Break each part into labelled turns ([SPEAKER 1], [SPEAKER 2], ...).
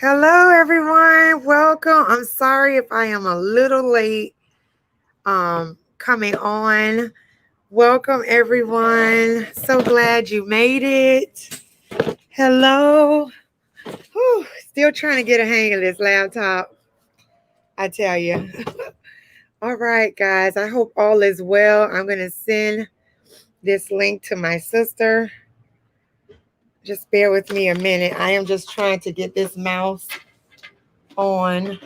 [SPEAKER 1] Hello, everyone. Welcome. I'm sorry if I am a little late coming on. Welcome, everyone. So glad you made it. Hello. Whew, still trying to get a hang of this laptop, I tell you. All right, guys. I hope all is well. I'm going to send this link to my sister. Just bear with me a minute. I am just trying to get this mouse on.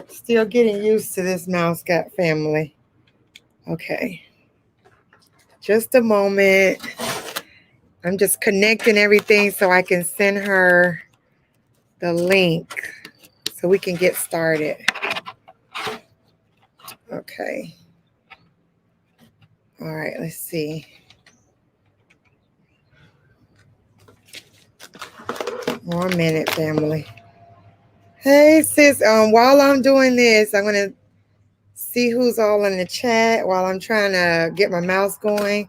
[SPEAKER 1] Still getting used to this mouse got family. Okay. Just a moment. I'm just connecting everything so I can send her the link so we can get started. Okay. All right, let's see. 1 minute, family. Hey, sis. While I'm doing this, I'm gonna see who's all in the chat while I'm trying to get my mouse going.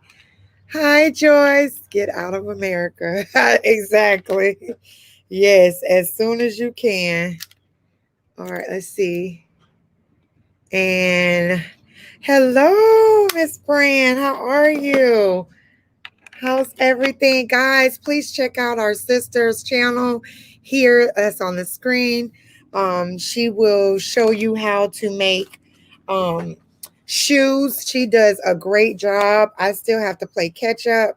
[SPEAKER 1] Hi, Joyce. Get out of America. Exactly. Yes, as soon as you can. All right, let's see. And hello, Miss Brand. How are you? How's everything? Guys, please check out our sister's channel here that's on the screen. She will show you how to make shoes. She does a great job. I still have to play catch up.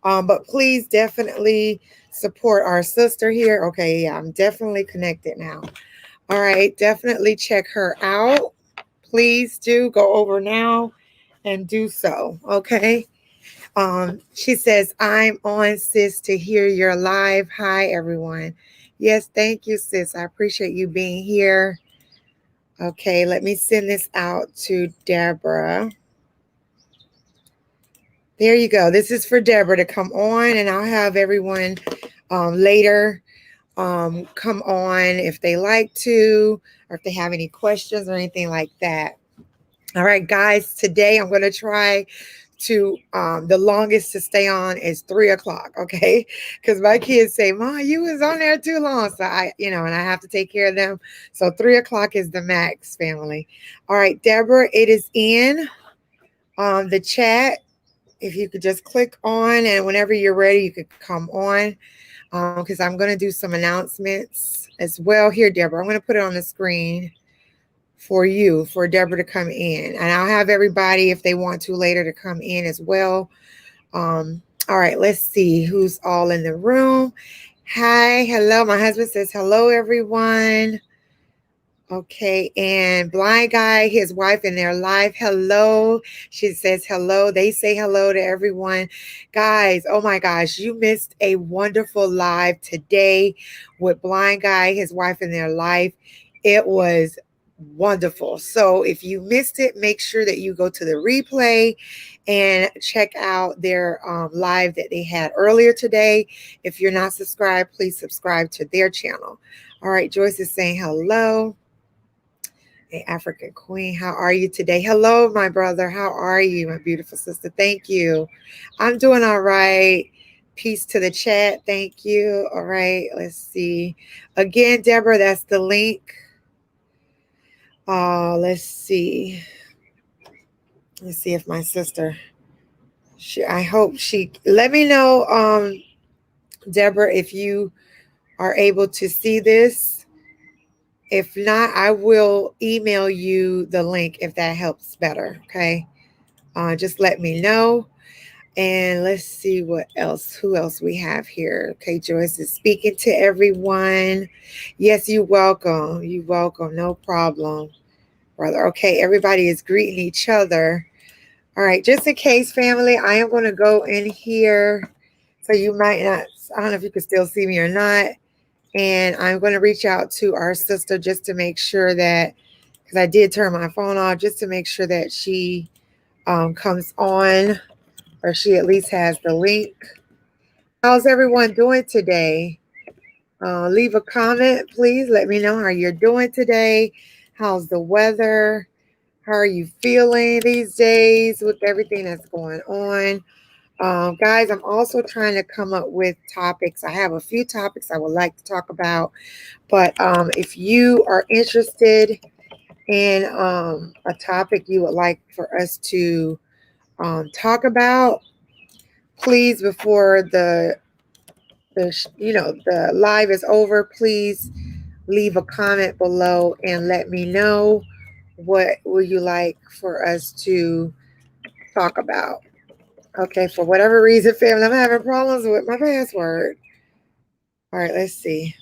[SPEAKER 1] But please definitely support our sister here. Okay, yeah, I'm definitely connected now. All right, definitely check her out. Please do go over now and do so. Okay. She says, I'm on, sis, to hear your live. Hi, everyone. Yes, thank you, sis. I appreciate you being here. Okay, let me send this out to Debra. There you go. This is for Debra to come on, and I'll have everyone later come on if they like to, or if they have any questions or anything like that. All right, guys, today I'm going to try to the longest to stay on is 3 o'clock, okay? Because my kids say, Mom, you was on there too long. So and I have to take care of them. So 3 o'clock is the max, family. All right, Deborah, it is in the chat. If you could just click on, and whenever you're ready, you could come on. Because I'm going to do some announcements as well. Here, Deborah, I'm going to put it on the screen for Deborah to come in. And I'll have everybody, if they want to later, to come in as well. All right, let's see who's all in the room. Hi, hello. My husband says hello, everyone. Okay, and Blind Guy, his wife, and their live. Hello. She says hello. They say hello to everyone. Guys, oh my gosh, you missed a wonderful live today with Blind Guy, his wife, and their life. It was wonderful. So if you missed it, make sure that you go to the replay and check out their live that they had earlier today. If you're not subscribed, please subscribe to their channel. All right, Joyce is saying hello. Hey, African Queen, how are you today? Hello, my brother. How are you, my beautiful sister? Thank you. I'm doing all right. Peace to the chat. Thank you. All right, let's see. Again, Deborah, that's the link. Let's see. Let's see if my sister, I hope she, let me know, Deborah, if you are able to see this. If not, I will email you the link if that helps better. Okay. Just let me know. And let's see what else. Who else we have here? Okay, Joyce is speaking to everyone. Yes, you're welcome. You're welcome. No problem, brother. Okay, everybody is greeting each other. All right, just in case, family, I am going to go in here. So you might not, I don't know if you can still see me or not. And I'm going to reach out to our sister just to make sure that, because I did turn my phone off, just to make sure that she comes on, or she at least has the link. How's everyone doing today? Leave a comment, please. Let me know how you're doing today. How's the weather? How are you feeling these days with everything that's going on? Guys, I'm also trying to come up with topics. I have a few topics I would like to talk about, but if you are interested in a topic you would like for us to talk about, please, before the live is over, please leave a comment below and let me know what would you like for us to talk about. Okay, for whatever reason, family, I'm having problems with my password. All right, let's see.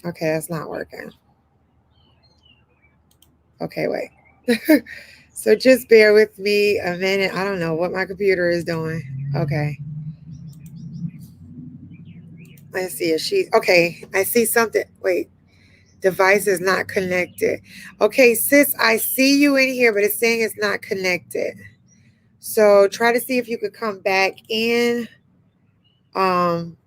[SPEAKER 1] Okay, that's not working. Okay, wait. So just bear with me a minute. I don't know what my computer is doing. Okay. Let's see if she's okay. I see something. Wait, device is not connected. Okay, sis, I see you in here, but it's saying it's not connected. So try to see if you could come back in. Um,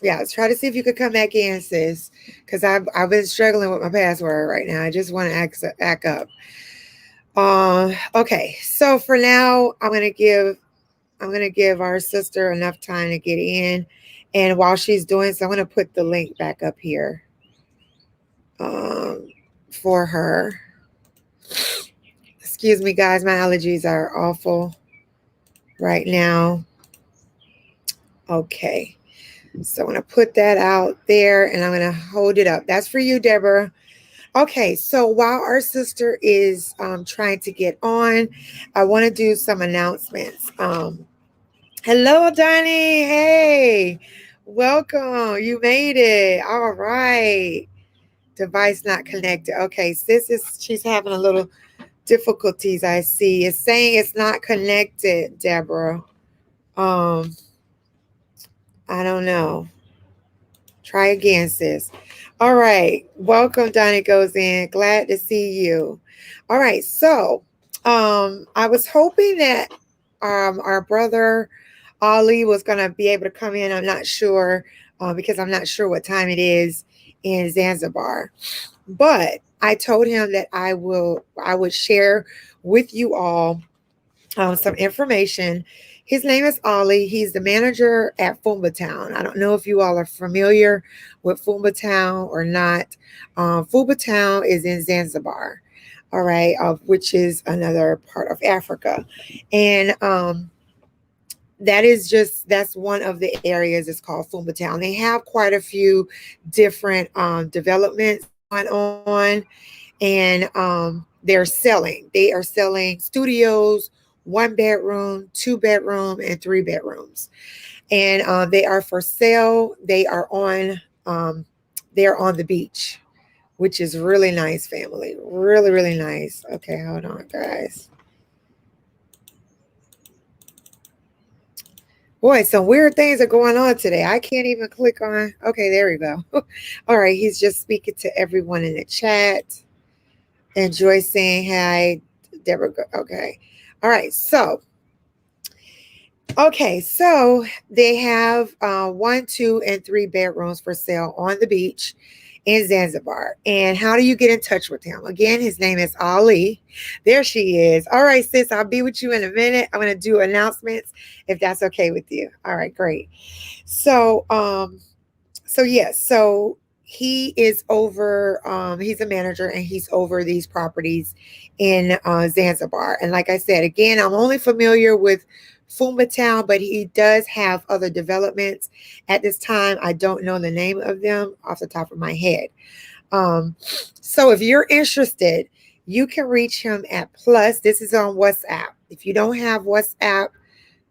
[SPEAKER 1] yeah, let's try to see if you could come back in, sis, because I've been struggling with my password right now. I just want to act up. Okay, so for now, I'm gonna give our sister enough time to get in, and while she's doing so, I'm gonna put the link back up here um, for her. Excuse me, guys, my allergies are awful right now. Okay, so I'm gonna put that out there, and I'm gonna hold it up. That's for you, Deborah. Okay, so while our sister is trying to get on, I want to do some announcements. Hello, Donnie. Hey, welcome. You made it. All right. Device not connected. Okay, she's having a little difficulties. I see. It's saying it's not connected, Deborah. Um, I don't know. Try again, sis. All right. Welcome, Donnie goes in. Glad to see you. All right. So, I was hoping that our brother Ali was going to be able to come in. I'm not sure because I'm not sure what time it is in Zanzibar. But I told him that I would share with you all some information. His name is Ollie. He's the manager at Fumba Town. I don't know if you all are familiar with Fumba Town or not. Fumba Town is in Zanzibar, all right, which is another part of Africa. And that's one of the areas. It's called Fumba Town. They have quite a few different developments going on, and they are selling studios, 1 bedroom, 2 bedroom, and 3 bedrooms, and they are for sale. They're on the beach, which is really nice, family, really, really nice. Okay, hold on, guys. Boy, some weird things are going on today. I can't even click on. Okay, there we go. All right, he's just speaking to everyone in the chat. Enjoy saying hi, Deborah. Okay. All right. So they have 1, 2, and 3 bedrooms for sale on the beach in Zanzibar. And how do you get in touch with him? Again, his name is Ali. There she is. All right, sis, I'll be with you in a minute. I'm going to do announcements if that's okay with you. All right, great. So, yes, so he is over, he's a manager and he's over these properties in Zanzibar. And like I said, again, I'm only familiar with Fumba Town, but he does have other developments. At this time, I don't know the name of them off the top of my head. So if you're interested, you can reach him at plus. This is on WhatsApp. If you don't have WhatsApp,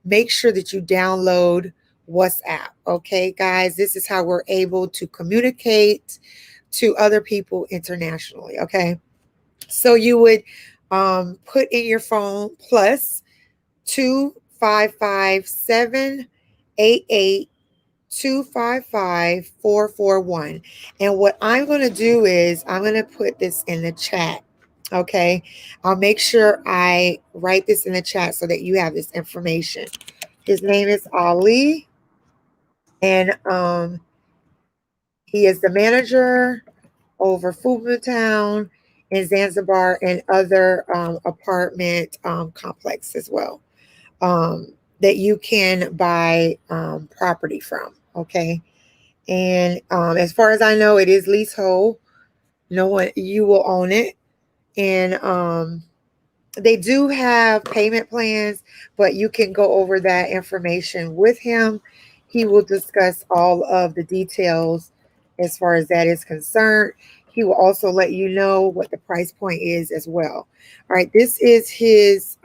[SPEAKER 1] make sure that you download WhatsApp. Okay, guys, this is how we're able to communicate to other people internationally. Okay, so you would put in your phone plus 255-788-255-441. And what I'm going to do is I'm going to put this in the chat. Okay, I'll make sure I write this in the chat so that you have this information. His name is Ali, and he is the manager over Fubu Town in Zanzibar and other apartment complex as well. that you can buy property from. Okay. And as far as I know, it is leasehold. No one, you will own it. And they do have payment plans, but you can go over that information with him. He will discuss all of the details as far as that is concerned. He will also let you know what the price point is as well. All right, this is his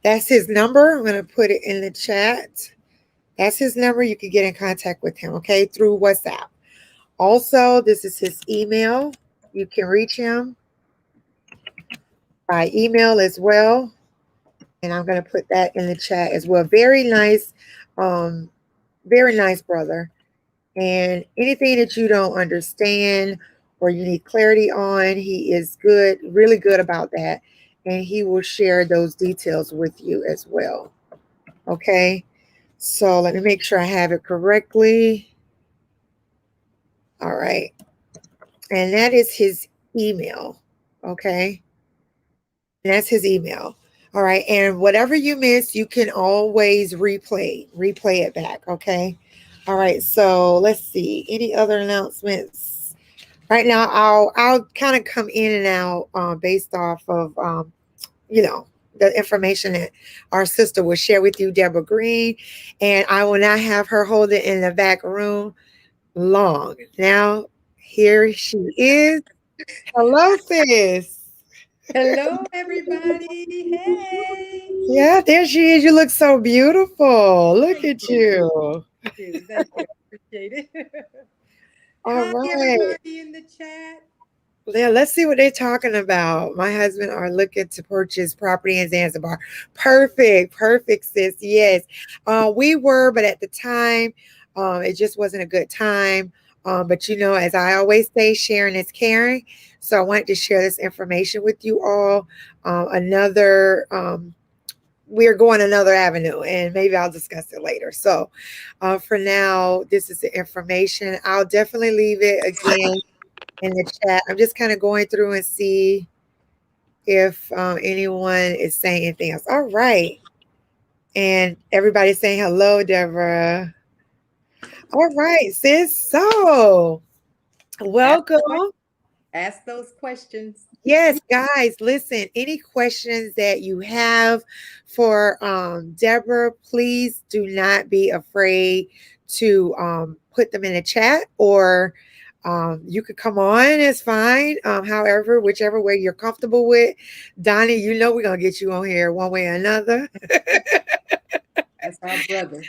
[SPEAKER 1] that's his number. I'm going to put it in the chat. That's his number. You can get in contact with him, okay, through WhatsApp. Also, this is his email. You can reach him by email as well. And I'm going to put that in the chat as well. Um, very nice brother. And anything that you don't understand or you need clarity on, he is good, really good about that. And he will share those details with you as well. Okay. So let me make sure I have it correctly. All right. And that is his email. Okay. And that's his email. All right. And whatever you miss, you can always replay it back. Okay. All right. So let's see. Any other announcements? Right now, I'll kind of come in and out based off of you know the information that our sister will share with you, Debra Green, and I will not have her hold it in the back room long. Now, here she is. Hello, sis.
[SPEAKER 2] Hello, everybody. Hey.
[SPEAKER 1] Yeah, there she is. You look so beautiful. Look
[SPEAKER 2] Thank
[SPEAKER 1] at
[SPEAKER 2] you.
[SPEAKER 1] you.
[SPEAKER 2] Thank you. Appreciate it.
[SPEAKER 1] All
[SPEAKER 2] Hi,
[SPEAKER 1] right.
[SPEAKER 2] everybody in the chat.
[SPEAKER 1] Yeah, let's see what they're talking about. My husband are looking to purchase property in Zanzibar. Perfect, perfect, sis. Yes, we were, but at the time, it just wasn't a good time. But as I always say, sharing is caring. So I wanted to share this information with you all. We're going another avenue, and maybe I'll discuss it later. So, for now, this is the information. I'll definitely leave it again in the chat. I'm just kind of going through and see if anyone is saying anything else. All right. And everybody's saying hello, Deborah. All right, sis. So,
[SPEAKER 2] Ask,
[SPEAKER 1] welcome.
[SPEAKER 2] ask those questions.
[SPEAKER 1] Yes, guys, listen, any questions that you have for Deborah, please do not be afraid to put them in the chat, or you could come on, it's fine. However, whichever way you're comfortable with. Donnie, we're going to get you on here one way or another.
[SPEAKER 2] That's our brother.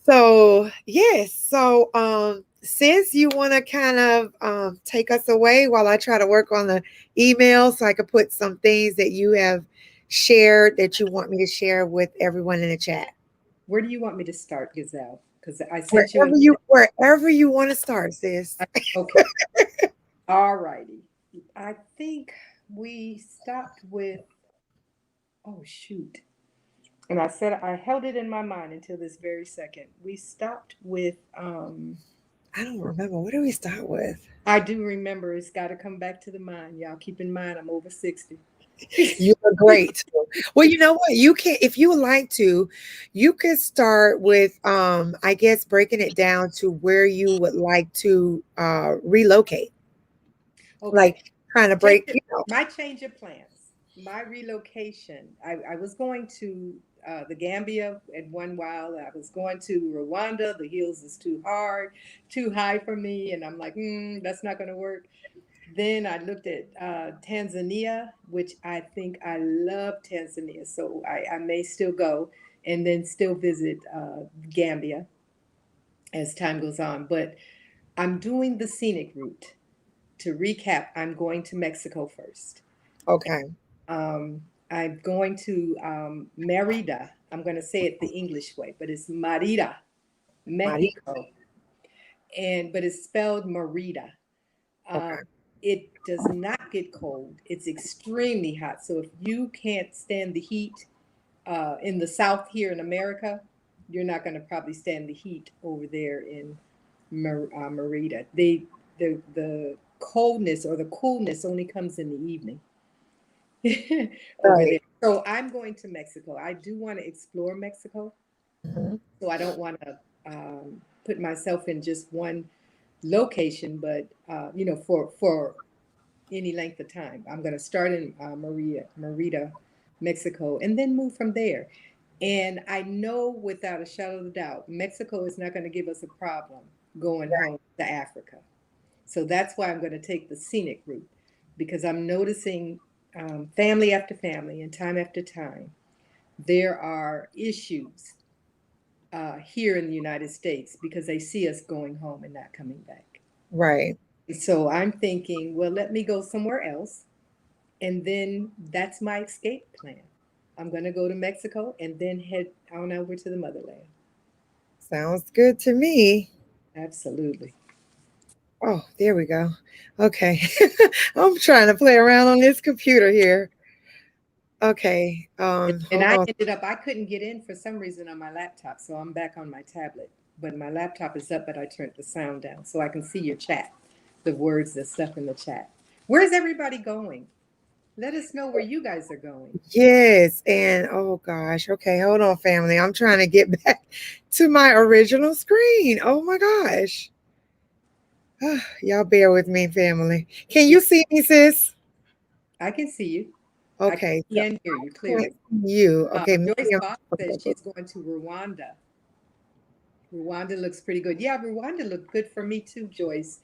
[SPEAKER 1] So, yes. So, sis, you want to kind of take us away while I try to work on the email so I could put some things that you have shared that you want me to share with everyone in the chat.
[SPEAKER 2] Where do you want me to start, Gazelle? Because I sent you
[SPEAKER 1] Wherever you want to start, sis.
[SPEAKER 2] okay. All righty. I think we stopped with, oh, shoot. And I held it in my mind until this very second. We stopped with,
[SPEAKER 1] I don't remember. What do we start with?
[SPEAKER 2] I do remember it's got to come back to the mind. Y'all keep in mind, I'm over 60.
[SPEAKER 1] You look great. Well, you know what? You can, if you would like to, you could start with I guess breaking it down to where you would like to relocate.
[SPEAKER 2] Okay.
[SPEAKER 1] Like trying to
[SPEAKER 2] Change
[SPEAKER 1] break,
[SPEAKER 2] of, my change of plans, my relocation. I was going to the Gambia at one while. I was going to Rwanda. The hills is too hard, too high for me. And I'm like, that's not going to work. Then I looked at Tanzania, which I think I love Tanzania. So I may still go and then still visit Gambia as time goes on. But I'm doing the scenic route. To recap, I'm going to Mexico first.
[SPEAKER 1] okay.
[SPEAKER 2] I'm going to Merida. I'm going to say it the English way, but it's Merida,
[SPEAKER 1] Maria.
[SPEAKER 2] Mexico, and but it's spelled Merida. Uh,
[SPEAKER 1] Okay.
[SPEAKER 2] it does not get cold. It's extremely hot. So if you can't stand the heat in the South here in America, you're not going to probably stand the heat over there in Merida. The coldness or the coolness only comes in the evening over
[SPEAKER 1] Right.
[SPEAKER 2] there. So I'm going to Mexico. I do want to explore Mexico.
[SPEAKER 1] Mhm.
[SPEAKER 2] So I don't want to put myself in just one location, but for any length of time. I'm going to start in Merida, Mexico, and then move from there. And I know without a shadow of a doubt, Mexico is not going to give us a problem going home to Africa. So that's why I'm going to take the scenic route, because I'm noticing family after family and time after time, there are issues here in the United States because they see us going home and not coming back.
[SPEAKER 1] Right.
[SPEAKER 2] So I'm thinking, well, let me go somewhere else. And then that's my escape plan. I'm going to go to Mexico and then head on over to the motherland.
[SPEAKER 1] Sounds good to me.
[SPEAKER 2] Absolutely.
[SPEAKER 1] Oh, there we go. Okay. I'm trying to play around on this computer here. Okay.
[SPEAKER 2] And
[SPEAKER 1] Hold
[SPEAKER 2] I
[SPEAKER 1] on.
[SPEAKER 2] ended up, I couldn't get in for some reason on my laptop. So I'm back on my tablet. But my laptop is up, but I turned the sound down so I can see your chat, the words, the stuff in the chat. Where's everybody going? Let us know where you guys are going.
[SPEAKER 1] Yes. And oh gosh. Okay, hold on, family. I'm trying to get back to my original screen. Oh my gosh. Y'all bear with me, family. Can
[SPEAKER 2] Yeah,
[SPEAKER 1] you see me, sis?
[SPEAKER 2] I can see you. I can
[SPEAKER 1] Okay.
[SPEAKER 2] see
[SPEAKER 1] So
[SPEAKER 2] and hear you
[SPEAKER 1] I can't
[SPEAKER 2] clearly.
[SPEAKER 1] see you. Okay,
[SPEAKER 2] Joyce
[SPEAKER 1] maybe
[SPEAKER 2] Fox says
[SPEAKER 1] I'm
[SPEAKER 2] she's going to Rwanda. Rwanda looks pretty good. Yeah, Rwanda looked good for me too, Joyce.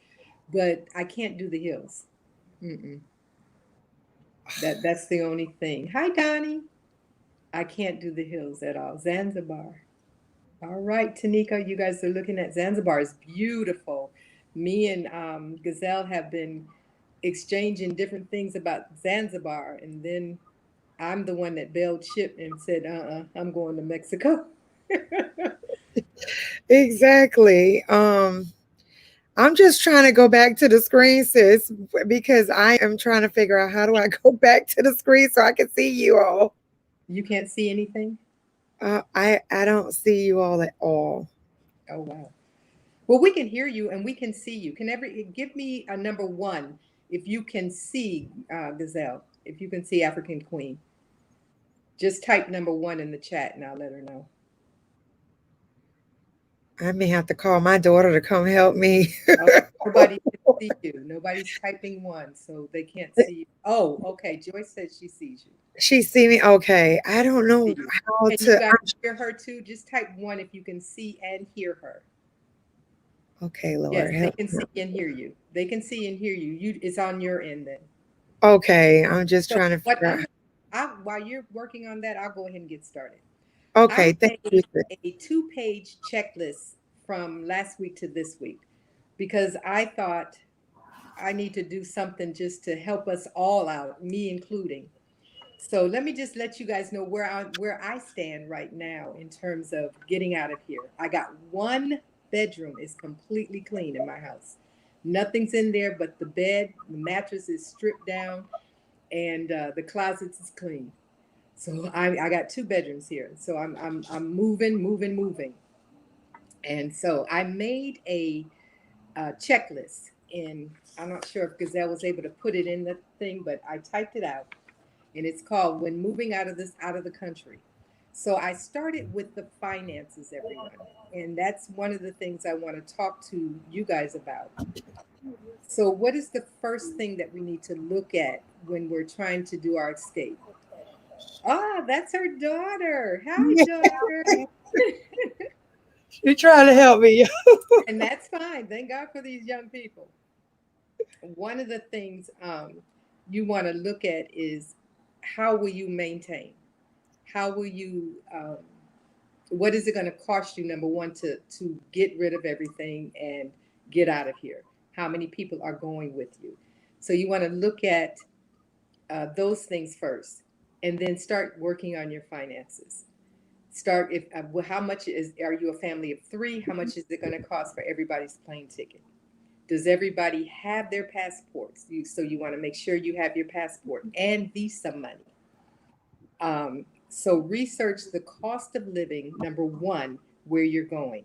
[SPEAKER 2] But I can't do the hills. Mm-mm. That's the only thing. Hi, Donnie. I can't do the hills at all. Zanzibar. All right, Tanika, you guys are looking at Zanzibar. It's beautiful. Me and Gazelle have been exchanging different things about Zanzibar, and then I'm the one that bailed ship and said, I'm going to Mexico.
[SPEAKER 1] exactly. I'm just trying to go back to the screen, sis, because I am trying to figure out how do I go back to the screen so I can see you all.
[SPEAKER 2] You can't see anything?
[SPEAKER 1] I don't see you all at all.
[SPEAKER 2] Oh, wow. Well, we can hear you and we can see you. Can every give me a number one if you can see Gazelle, if you can see African Queen. Just type number one in the chat and I'll let her know.
[SPEAKER 1] I may have to call my daughter to come help me.
[SPEAKER 2] Oh, nobody can see you. Nobody's typing one, so they can't see you. Oh, okay. Joyce says she sees you.
[SPEAKER 1] She see me. Okay, I don't know
[SPEAKER 2] See you.
[SPEAKER 1] how
[SPEAKER 2] Can you
[SPEAKER 1] to.
[SPEAKER 2] guys hear her too? Just type one if you can see and hear her.
[SPEAKER 1] Okay,
[SPEAKER 2] Yes,
[SPEAKER 1] Lord
[SPEAKER 2] they
[SPEAKER 1] help.
[SPEAKER 2] can see and hear you. They can see and hear you. It's on your end then.
[SPEAKER 1] Okay, I'm just
[SPEAKER 2] So
[SPEAKER 1] trying to
[SPEAKER 2] what
[SPEAKER 1] figure out.
[SPEAKER 2] while you're working on that, I'll go ahead and get started. I
[SPEAKER 1] Okay, thank you,
[SPEAKER 2] made
[SPEAKER 1] sis.
[SPEAKER 2] a 2-page checklist from last week to this week because I thought I need to do something just to help us all out, me including. So let me just let you guys know where I stand right now in terms of getting out of here. I got one bedroom is completely clean in my house. Nothing's in there but the bed, the mattress is stripped down, and the closets is clean. So I got 2 bedrooms here. So I'm moving. And so I made a checklist, and I'm not sure if Gazelle was able to put it in the thing, but I typed it out, and it's called "When Moving Out of the Country." So I started with the finances, everyone, and that's one of the things I want to talk to you guys about. So, what is the first thing that we need to look at when we're trying to do our escape? Ah, that's her daughter. Hi, daughter.
[SPEAKER 1] You're trying to help me.
[SPEAKER 2] And that's fine. Thank God for these young people. One of the things you want to look at is how will you maintain? How will you? What is it going to cost you? Number one, to get rid of everything and get out of here. How many people are going with you? So you want to look at those things first, and then start working on your finances. Start if how much is are you a family of three? How much is it going to cost for everybody's plane ticket? Does everybody have their passports? So you want to make sure you have your passport and visa money. So research the cost of living, number one, where you're going.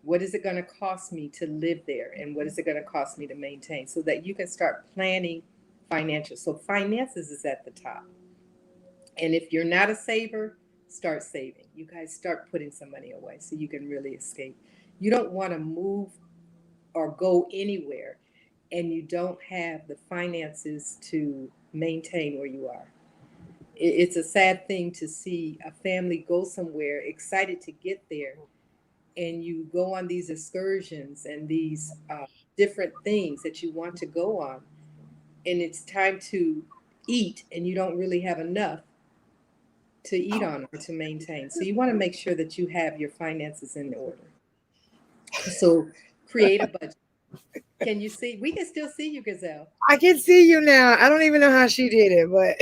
[SPEAKER 2] What is it going to cost me to live there? And what is it going to cost me to maintain so that you can start planning financial? So finances is at the top. And if you're not a saver, start saving. You guys start putting some money away so you can really escape. You don't want to move or go anywhere and you don't have the finances to maintain where you are. It's a sad thing to see a family go somewhere excited to get there, and you go on these excursions and these different things that you want to go on, and it's time to eat, and you don't really have enough to eat on or to maintain. So you want to make sure that you have your finances in order. So create a budget. Can you see? We can still see you, Gazelle.
[SPEAKER 1] I can see you now. I don't even know how she did it, but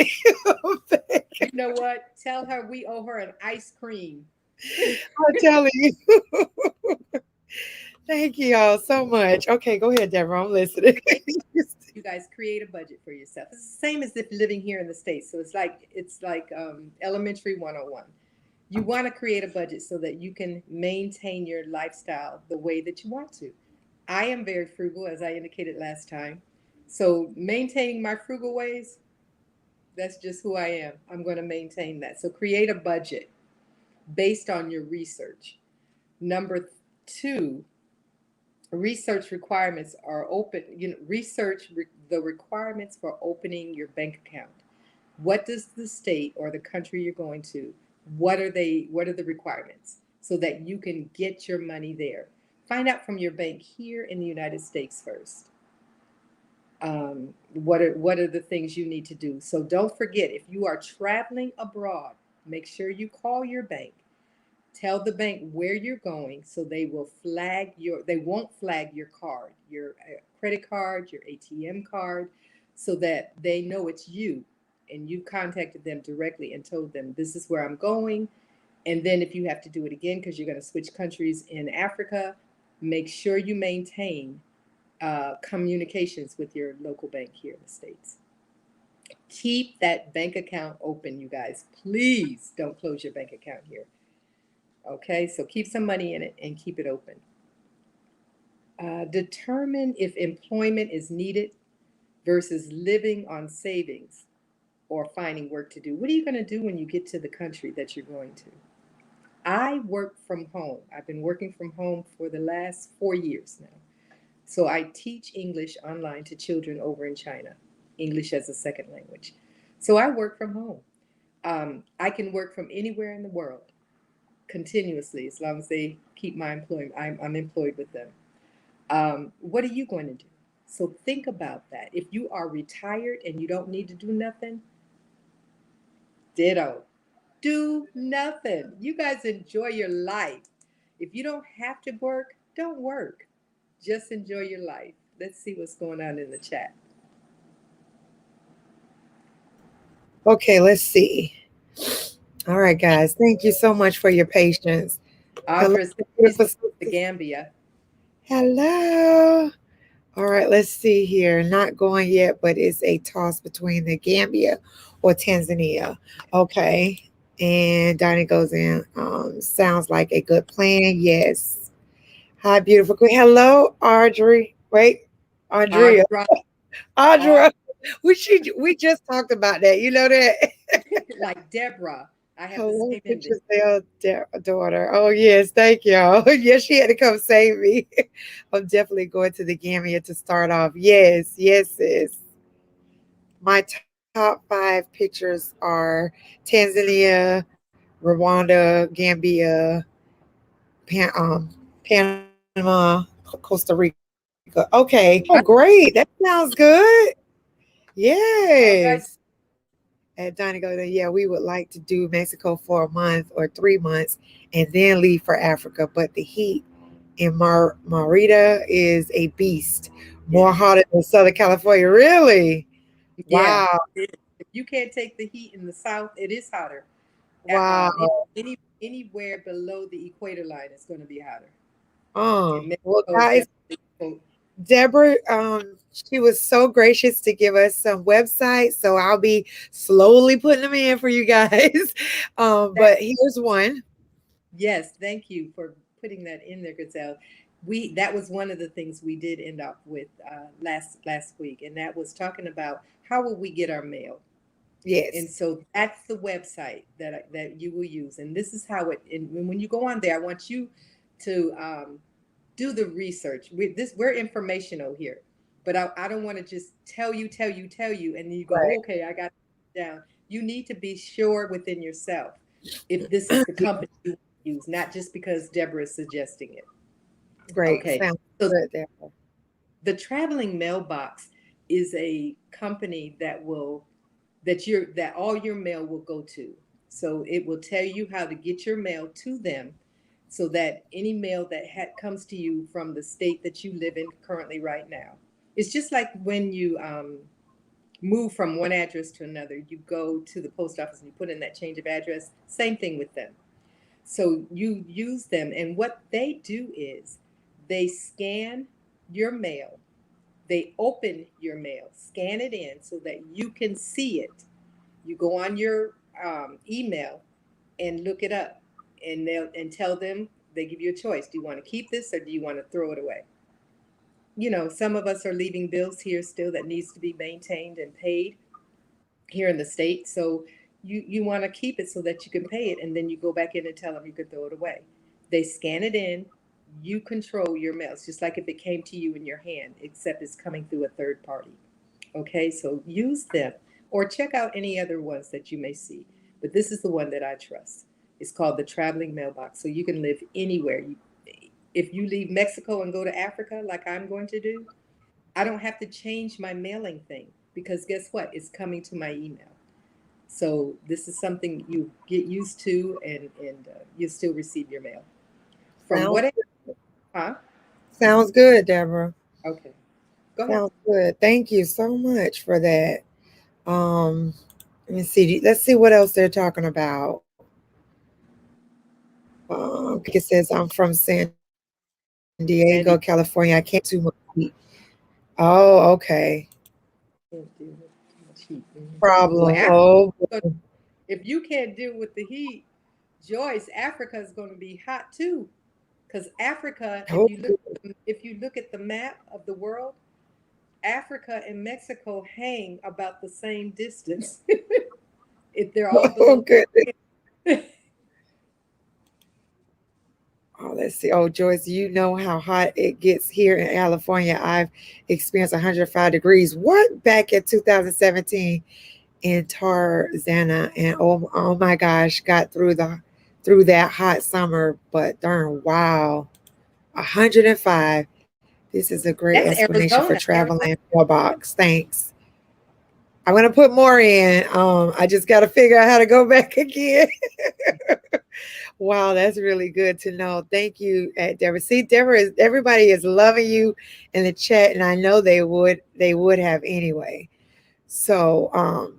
[SPEAKER 2] You know what? Tell her we owe her an ice cream.
[SPEAKER 1] I'm telling you. Thank you all so much. Okay, go ahead, Deborah. I'm listening.
[SPEAKER 2] Create, you guys create a budget for yourself. It's the same as if living here in the States. So it's like elementary 101. You want to create a budget so that you can maintain your lifestyle the way that you want to. I am very frugal, as I indicated last time. So maintaining my frugal ways, that's just who I am. I'm going to maintain that. So create a budget based on your research. Number two, research requirements are open. The requirements for opening your bank account. What does the state or the country you're going to, what are they, what are the requirements so that you can get your money there? Find out from your bank here in the United States first. What are the things you need to do? So don't forget, if you are traveling abroad, make sure you call your bank. Tell the bank where you're going so they won't flag your card, your credit card, your ATM card, so that they know it's you and you contacted them directly and told them this is where I'm going. And then if you have to do it again because you're going to switch countries in Africa, make sure you maintain communications with your local bank here in the States. Keep that bank account open, you guys. Please don't close your bank account here. Okay, so keep some money in it and keep it open. Determine if employment is needed versus living on savings or finding work to do. What are you going to do when you get to the country that you're going to? I work from home. I've been working from home for the last 4 years now. So I teach English online to children over in China, English as a second language. So I work from home. I can work from anywhere in the world continuously as long as they keep my employment. I'm employed with them. What are you going to do? So think about that. If you are retired and you don't need to do nothing, ditto. Do nothing. You guys enjoy your life. If you don't have to work, don't work. Just enjoy your life. Let's see what's going on in the chat.
[SPEAKER 1] Okay, let's see. All right, guys. Thank you so much for your patience. Hello,
[SPEAKER 2] Audra says she's
[SPEAKER 1] beautiful
[SPEAKER 2] going to
[SPEAKER 1] sisters.
[SPEAKER 2] Gambia.
[SPEAKER 1] Hello. All right, let's see here. Not going yet, but it's a toss between the Gambia or Tanzania. Okay. And Donnie goes in. Sounds like a good plan. Yes. Hi, beautiful queen. Hello, Audrey. Wait, Andrea.
[SPEAKER 2] Audra, Audra,
[SPEAKER 1] Audra. We just talked about that. You know that?
[SPEAKER 2] like Deborah. I have the
[SPEAKER 1] Hello,
[SPEAKER 2] same ending.
[SPEAKER 1] Pictures daughter. Oh yes, thank y'all. Yes, she had to come save me. I'm definitely going to the Gambia to start off. Yes, yes, sis. My top 5 pictures are Tanzania, Rwanda, Gambia, Panama, Costa Rica. Okay. Oh, great. That sounds good.
[SPEAKER 2] All
[SPEAKER 1] Yes.
[SPEAKER 2] right.
[SPEAKER 1] At Donnie go, yeah, we would like to do Mexico for a month or 3 months and then leave for Africa. But the heat in Marita is a beast, more hotter than Southern California. Really?
[SPEAKER 2] Yeah.
[SPEAKER 1] Wow.
[SPEAKER 2] If you can't take the heat in the south, it is hotter.
[SPEAKER 1] Wow.
[SPEAKER 2] Anywhere below the equator line is going to be hotter. And
[SPEAKER 1] Well,
[SPEAKER 2] Mexico is
[SPEAKER 1] guys,
[SPEAKER 2] definitely cold.
[SPEAKER 1] Deborah, she was so gracious to give us some websites. So I'll be slowly putting them in for you guys.
[SPEAKER 2] That,
[SPEAKER 1] But here's one.
[SPEAKER 2] yes, thank you for putting that in there, Gazelle. That was one of the things we did end up with last week, and that was talking about how will we get our mail.
[SPEAKER 1] Yes.
[SPEAKER 2] And so that's the website that you will use. And this is how it. And when you go on there, I want you to do the research. We're informational here, but I don't want to just tell you, and then you go,
[SPEAKER 1] Right.
[SPEAKER 2] okay, I got it down. You need to be sure within yourself if this is the company you use, not just because Deborah is suggesting it.
[SPEAKER 1] Great.
[SPEAKER 2] Okay,
[SPEAKER 1] Sounds
[SPEAKER 2] so
[SPEAKER 1] good there.
[SPEAKER 2] the traveling mailbox is a company that all your mail will go to. So it will tell you how to get your mail to them, so that any mail that comes to you from the state that you live in currently right now. It's just like when you move from one address to another, you go to the post office and you put in that change of address. Same thing with them. So you use them, and what they do is they scan your mail, they open your mail, scan it in so that you can see it. You go on your email and look it up, and tell them, they give you a choice. Do you want to keep this or do you want to throw it away? Some of us are leaving bills here still that needs to be maintained and paid here in the state. So you want to keep it so that you can pay it, and then you go back in and tell them you could throw it away. They scan it in. You control your mail. It's just like if it came to you in your hand, except it's coming through a third party. Okay, so use them or check out any other ones that you may see. But this is the one that I trust. It's called the Traveling Mailbox. So you can live anywhere. If you leave Mexico and go to Africa, like I'm going to do, I don't have to change my mailing thing, because guess what? It's coming to my email. So this is something you get used to, and you still receive your mail. From
[SPEAKER 1] Sounds
[SPEAKER 2] what? Huh?
[SPEAKER 1] sounds good, Deborah.
[SPEAKER 2] Okay, go ahead.
[SPEAKER 1] Sounds good. Thank you so much for that. Um, let me see. Let's see what else they're talking about. It says I'm from San Diego, California. I can't
[SPEAKER 2] Sandy,
[SPEAKER 1] too much heat. Oh, okay.
[SPEAKER 2] can't deal with too much heat. Mhm. Well,
[SPEAKER 1] Problem.
[SPEAKER 2] Africa,
[SPEAKER 1] Oh,
[SPEAKER 2] if you can't deal with the heat, Joyce, Africa is going to be hot too. Because Africa,
[SPEAKER 1] oh, good.
[SPEAKER 2] if you look at the map of the world, Africa and Mexico hang about the same distance. If they're all
[SPEAKER 1] Oh,
[SPEAKER 2] below.
[SPEAKER 1] good. Oh, let's see. Oh, Joyce, you know how hot it gets here in California. I've experienced 105 degrees. What? Back in 2017 in Tarzana, and oh my gosh, got through that hot summer. But darn, wow, 105. This is a great
[SPEAKER 2] That's
[SPEAKER 1] explanation for
[SPEAKER 2] Arizona.
[SPEAKER 1] traveling mailbox. Thanks. I'm gonna put more in. I just got to figure out how to go back again. Wow, that's really good to know. Thank you, Deborah. See, Deborah is everybody is loving you in the chat, and I know they would have anyway. So,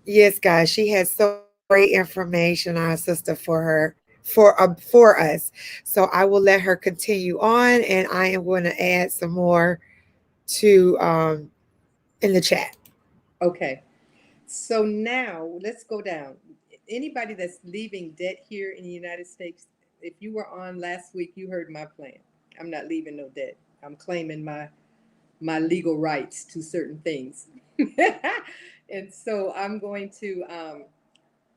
[SPEAKER 1] yes, guys, she has so much great information, our sister, for us. So I will let her continue on, and I am going to add some more to in the chat.
[SPEAKER 2] Okay. So now let's go down. Anybody that's leaving debt here in the United States, if you were on last week, you heard my plan. I'm not leaving no debt. I'm claiming my legal rights to certain things. And so I'm going to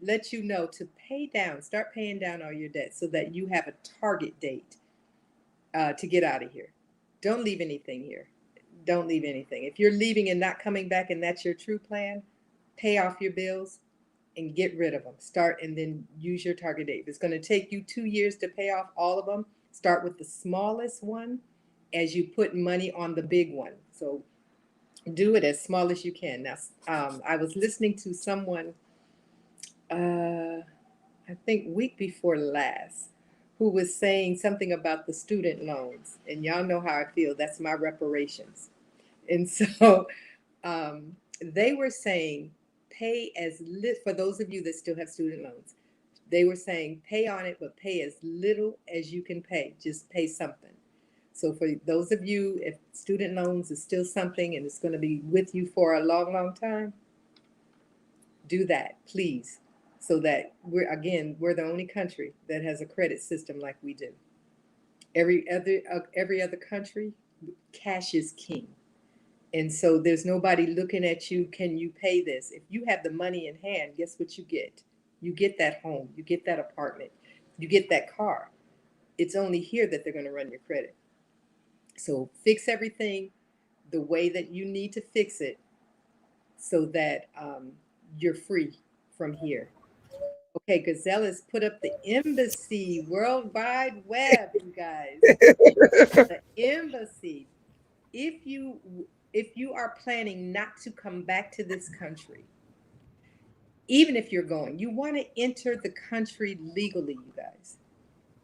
[SPEAKER 2] let you know to start paying down all your debt so that you have a target date to get out of here. Don't leave anything here. Don't leave anything. If you're leaving and not coming back and that's your true plan, pay off your bills and get rid of them. Start and then use your target date. If it's going to take you 2 years to pay off all of them, start with the smallest one as you put money on the big one. So do it as small as you can. Now, I was listening to someone, I think week before last, who was saying something about the student loans. And y'all know how I feel. That's my reparations. And so they were saying, pay as little, for those of you that still have student loans, they were saying, pay on it, but pay as little as you can pay. Just pay something. So for those of you, if student loans is still something and it's going to be with you for a long, long time, do that, please. So that we're the only country that has a credit system like we do. Every other country, cash is king. And so there's nobody looking at you. Can you pay this? If you have the money in hand, guess what you get? You get that home, you get that apartment, you get that car. It's only here that they're going to run your credit. So fix everything the way that you need to fix it so that you're free from here. Okay, Gazelle has put up the embassy, World Wide Web, you guys. The embassy. If you if you are planning not to come back to this country, even if you're going, you want to enter the country legally, you guys.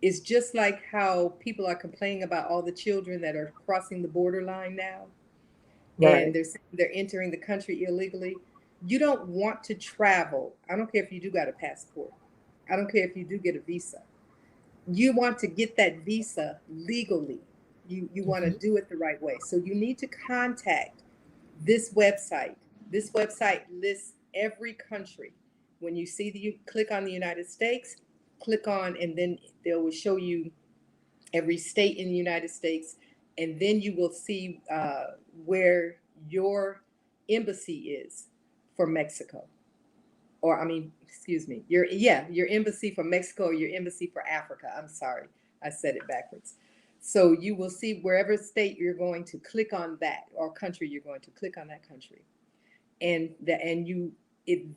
[SPEAKER 2] It's just like how people are complaining about all the children that are crossing the borderline now, and
[SPEAKER 1] Right.
[SPEAKER 2] they're entering the country illegally. You don't want to travel. I don't care if you do got a passport. I don't care if you do get a visa. You want to get that visa legally. You want to
[SPEAKER 1] Mhm.
[SPEAKER 2] do it the right way. So you need to contact this website. This website lists every country. When you see you click on the United States, click on, and then they will show you every state in the United States, and then you will see where your embassy is for Mexico. Or I mean, excuse me, your embassy for Mexico or your embassy for Africa. I'm sorry, I said it backwards. So you will see wherever state you're going to click on that, or country you're going to click on that country, and you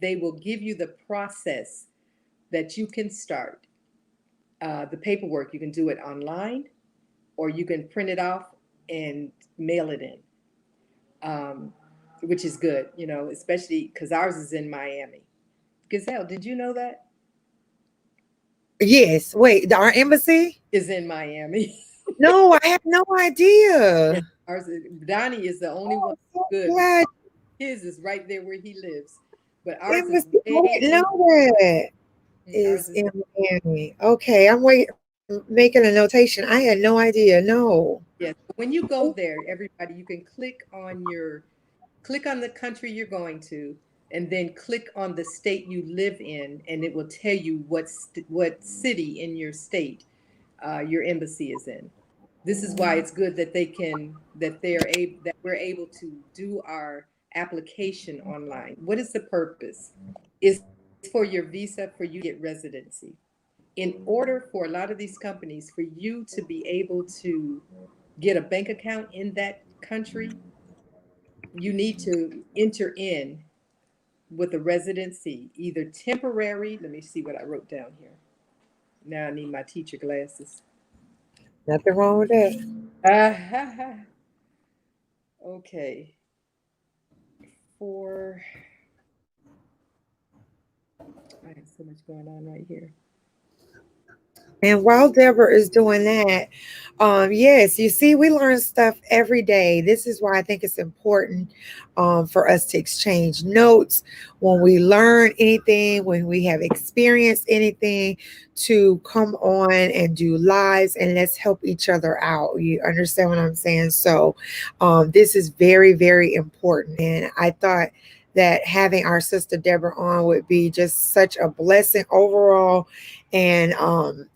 [SPEAKER 2] they will give you the process that you can start. The paperwork, you can do it online, or you can print it off and mail it in, um, which is good, especially because ours is in Miami. Gazelle, did you know that
[SPEAKER 1] Yes. Wait, our embassy?
[SPEAKER 2] is in Miami?
[SPEAKER 1] No, I have no
[SPEAKER 2] Yeah,
[SPEAKER 1] idea.
[SPEAKER 2] ours is, Donnie is the only
[SPEAKER 1] Oh,
[SPEAKER 2] one
[SPEAKER 1] I'm so
[SPEAKER 2] good because
[SPEAKER 1] glad
[SPEAKER 2] his is right there where he lives, but ours is
[SPEAKER 1] embassy. I
[SPEAKER 2] way
[SPEAKER 1] didn't
[SPEAKER 2] in.
[SPEAKER 1] know that
[SPEAKER 2] Ours
[SPEAKER 1] is
[SPEAKER 2] is
[SPEAKER 1] in Miami. Okay, I'm wait making a notation. I had no idea. No.
[SPEAKER 2] yes. When you go there, everybody, you can click on the country you're going to, and then click on the state you live in, and it will tell you what city in your state your embassy is in. This is why it's good that that we're able to do our application online. What is the purpose? Is for your visa for you to get residency. In order for a lot of these companies for you to be able to get a bank account in that country, you need to enter in with a residency, either temporary. Let me see what I wrote down here. Now I need my teacher glasses.
[SPEAKER 1] Nothing wrong with that.
[SPEAKER 2] Okay. For I have so much going on right here.
[SPEAKER 1] And while Deborah is doing that, yes, you see, we learn stuff every day. This is why I think it's important for us to exchange notes when we learn anything, when we have experienced anything, to come on and do lives and let's help each other out. You understand what I'm saying? So, this is very, very important. And I thought that having our sister Deborah on would be just such a blessing overall and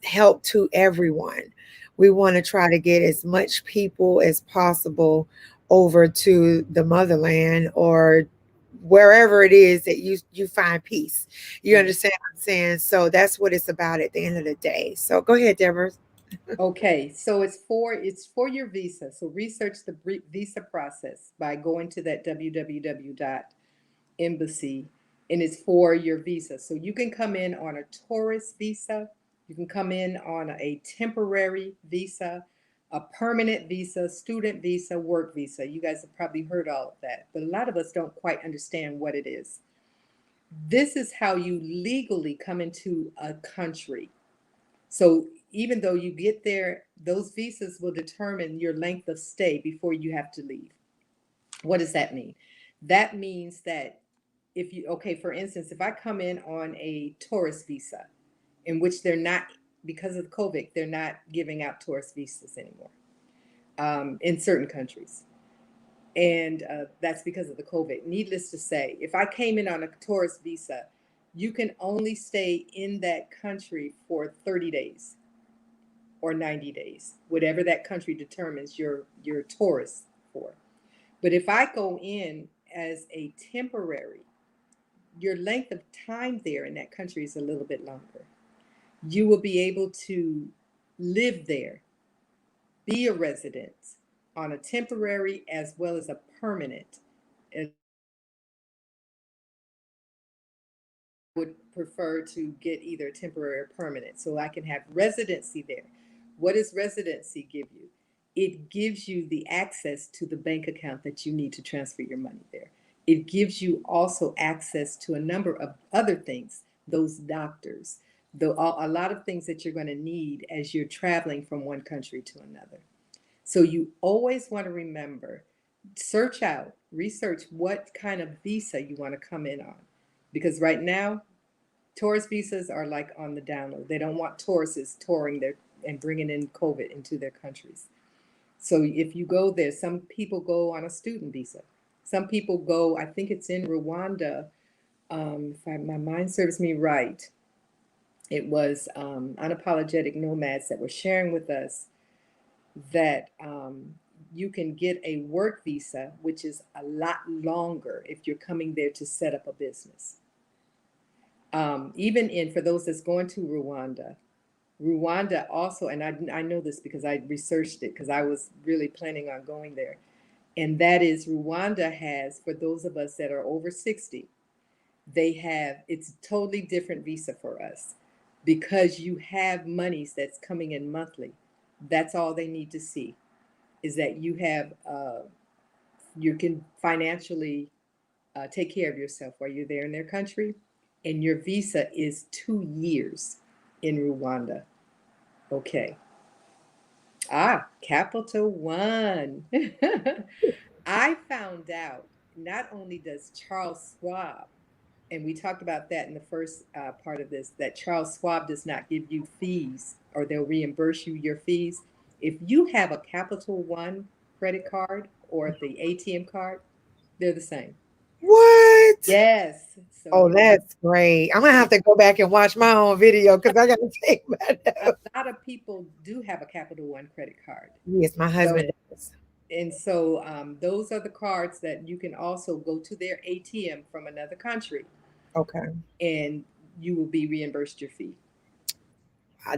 [SPEAKER 1] help to everyone. We want to try to get as much people as possible over to the motherland or wherever it is that you find peace. You
[SPEAKER 2] Yeah.
[SPEAKER 1] understand what I'm saying? So that's what it's about at the end of the day. So go ahead, Deborah.
[SPEAKER 2] Okay, so it's for your visa. So research the visa process by going to that www.embassy, and it's for your visa. So you can come in on a tourist visa, you can come in on a temporary visa, a permanent visa, student visa, work visa. You guys have probably heard all of that, but a lot of us don't quite understand what it is. This is how you legally come into a country. So even though you get there, those visas will determine your length of stay before you have to leave. What does that mean? That means that if you, okay, for instance, if I come in on a tourist visa, in which they're not, because of COVID, they're not giving out tourist visas anymore in certain countries. And that's because of the COVID. Needless to say, if I came in on a tourist visa, you can only stay in that country for 30 days or 90 days, whatever that country determines you're tourist for. But if I go in as a temporary, your length of time there in that country is a little bit longer. You will be able to live there, be a resident on a temporary as well as a permanent. And would prefer to get either temporary or permanent so I can have residency there. What does residency give you? It gives you the access to the bank account that you need to transfer your money there. It gives you also access to a number of other things, those doctors, a lot of things that you're going to need as you're traveling from one country to another. So you always want to remember, search out, research what kind of visa you want to come in on. Because right now, tourist visas are like on the download. They don't want tourists touring there and bringing in COVID into their countries. So if you go there, some people go on a student visa. Some people go, I think it's in Rwanda, if my mind serves me right, it was unapologetic nomads that were sharing with us that you can get a work visa, which is a lot longer if you're coming there to set up a business. Even in, for those that's going to Rwanda, Rwanda also, and I know this because I researched it because I was really planning on going there. And that is Rwanda has, for those of us that are over 60, they have, it's a totally different visa for us because you have monies that's coming in monthly. That's all they need to see is that you have, you can financially take care of yourself while you're there in their country. And your visa is 2 years in Rwanda. Okay. Capital One. I found out not only does Charles Schwab, and we talked about that in the first part of this, that Charles Schwab does not give you fees or they'll reimburse you your fees. If you have a Capital One credit card or the ATM card, they're the same.
[SPEAKER 1] What?
[SPEAKER 2] Yes. So
[SPEAKER 1] Oh,
[SPEAKER 2] you,
[SPEAKER 1] that's great. I'm gonna have to go back and watch my own video because I gotta take my
[SPEAKER 2] a
[SPEAKER 1] notes.
[SPEAKER 2] lot of people do have a Capital One credit card.
[SPEAKER 1] Yes, my
[SPEAKER 2] So
[SPEAKER 1] husband does.
[SPEAKER 2] and so those are the cards that you can also go to their ATM from another country
[SPEAKER 1] Okay.
[SPEAKER 2] and you will be reimbursed your fee.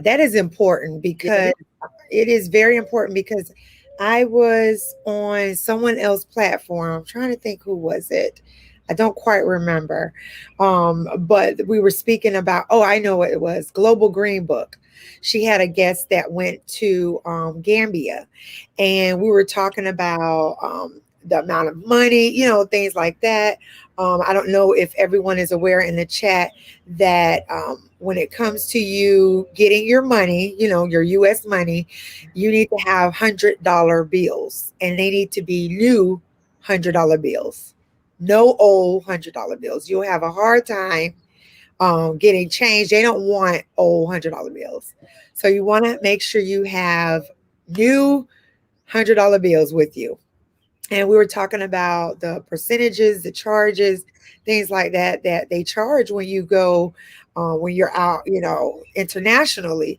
[SPEAKER 1] That is important
[SPEAKER 2] Yeah, it
[SPEAKER 1] because
[SPEAKER 2] is.
[SPEAKER 1] it is very important because I was on someone else's platform. I'm trying to think who was it. I don't quite remember. But we were speaking about, oh, I know what it was, Global Green Book. She had a guest that went to Gambia, and we were talking about the amount of money, things like that. I don't know if everyone is aware in the chat that when it comes to you getting your money, your US money, you need to have $100 bills and they need to be new $100 bills. No old $100 bills. You'll have a hard time getting change. They don't want old $100 bills. So you want to make sure you have new $100 bills with you, and we were talking about the percentages, the charges, things like that that they charge when you go when you're out, internationally.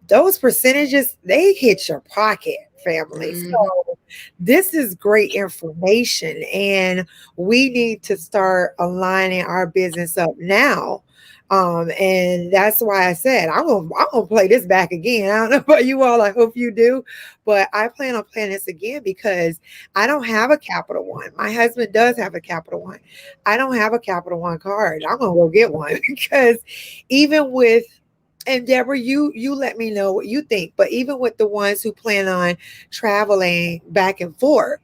[SPEAKER 1] Those percentages they hit your pocket, family.
[SPEAKER 2] Mhm.
[SPEAKER 1] So this is great information, and we need to start aligning our business up now. And that's why I said I'm gonna play this back again. I don't know about you all. I hope you do, but I plan on playing this again because I don't have a Capital One. My husband does have a Capital One. I don't have a Capital One card. I'm gonna go get one because even with, and Deborah, you let me know what you think. But even with the ones who plan on traveling back and forth,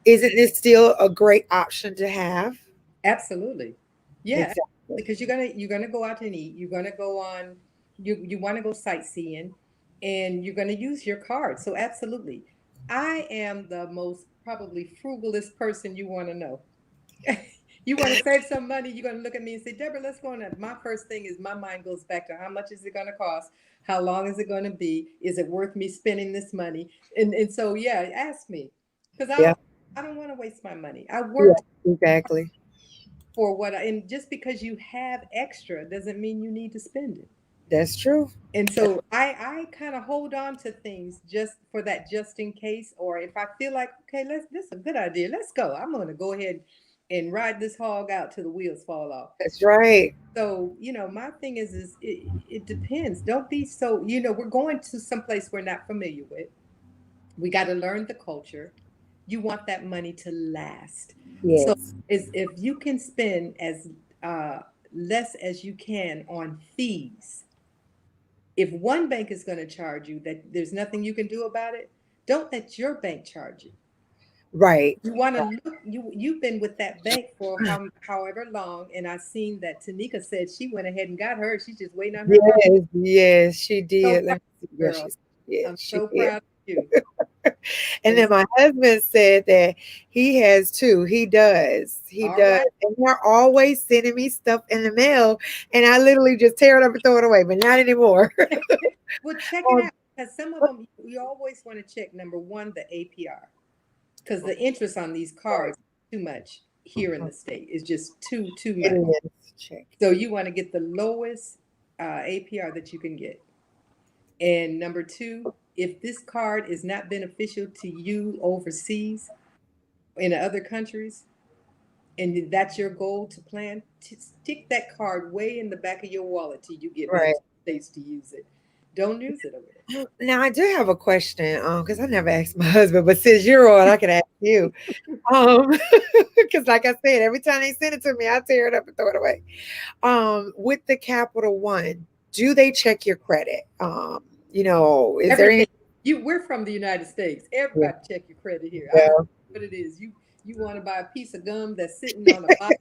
[SPEAKER 1] isn't this still a great option to have?
[SPEAKER 2] Absolutely. Yeah,
[SPEAKER 1] Exactly.
[SPEAKER 2] because you're gonna go out and eat. You're gonna go on. You want to go sightseeing, and you're gonna use your card. So absolutely, I am the most probably frugalist person you want to know. You want to save some money, you're going to look at me and say, Deborah, let's go on that. My first thing is my mind goes back to how much is it going to cost? How long is it going to be? Is it worth me spending this money? And so, yeah, ask me because
[SPEAKER 1] Yeah.
[SPEAKER 2] I don't want to waste my money. I
[SPEAKER 1] Yeah.
[SPEAKER 2] worked
[SPEAKER 1] Exactly.
[SPEAKER 2] for what and just because you have extra doesn't mean you need to spend it.
[SPEAKER 1] That's true.
[SPEAKER 2] And so I kind of hold on to things just for that, just in case, or if I feel like, okay, this is a good idea, let's go. I'm going to go ahead and ride this hog out till the wheels fall off.
[SPEAKER 1] That's right.
[SPEAKER 2] So, my thing is it depends. Don't be so, we're going to some place we're not familiar with. We got to learn the culture. You want that money to last. So
[SPEAKER 1] Yes.
[SPEAKER 2] is if you can spend as uh, less as you can on fees, if one bank is going to charge you that there's nothing you can do about it, don't let your bank charge you.
[SPEAKER 1] Right.
[SPEAKER 2] You want to look, you've been with that bank for however long, and I seen that Tanika said she went ahead and got hers. She's just waiting on her card.
[SPEAKER 1] Yes, yes, she
[SPEAKER 2] So
[SPEAKER 1] did.
[SPEAKER 2] proud,
[SPEAKER 1] Let me see. Yes,
[SPEAKER 2] girl. I'm
[SPEAKER 1] she
[SPEAKER 2] so
[SPEAKER 1] did.
[SPEAKER 2] proud of you.
[SPEAKER 1] And
[SPEAKER 2] And
[SPEAKER 1] then my husband said that he has too. He does. He
[SPEAKER 2] all
[SPEAKER 1] does.
[SPEAKER 2] right,
[SPEAKER 1] And they're always sending me stuff in the mail, and I literally just tear it up and throw it away, but not anymore.
[SPEAKER 2] well, check it
[SPEAKER 1] Um,
[SPEAKER 2] out because some of them you always want to check. Number one, the APR, because the interest on these
[SPEAKER 1] right.
[SPEAKER 2] cards is too much here in the state. Is just too
[SPEAKER 1] It
[SPEAKER 2] much.
[SPEAKER 1] is. Check.
[SPEAKER 2] So you want to get the lowest APR that you can get. And number two, if this card is not beneficial to you overseas in other countries, and that's your goal to plan, stick that card way in the back of your wallet till you get back
[SPEAKER 1] Right.
[SPEAKER 2] to the States to use it. Don't use it over there.
[SPEAKER 1] Now I do have a question, because I never asked my husband, but since you're on, I can ask you. Um, because like I said, every time they send it to me, I tear it up and throw it away. With the Capital One, do they check your credit? Is there
[SPEAKER 2] Everything.
[SPEAKER 1] any?
[SPEAKER 2] We're from the United States.
[SPEAKER 1] Yeah.
[SPEAKER 2] Everybody check your credit here. I don't
[SPEAKER 1] Yeah.
[SPEAKER 2] know what it is. You want to buy a piece of gum that's sitting on a box,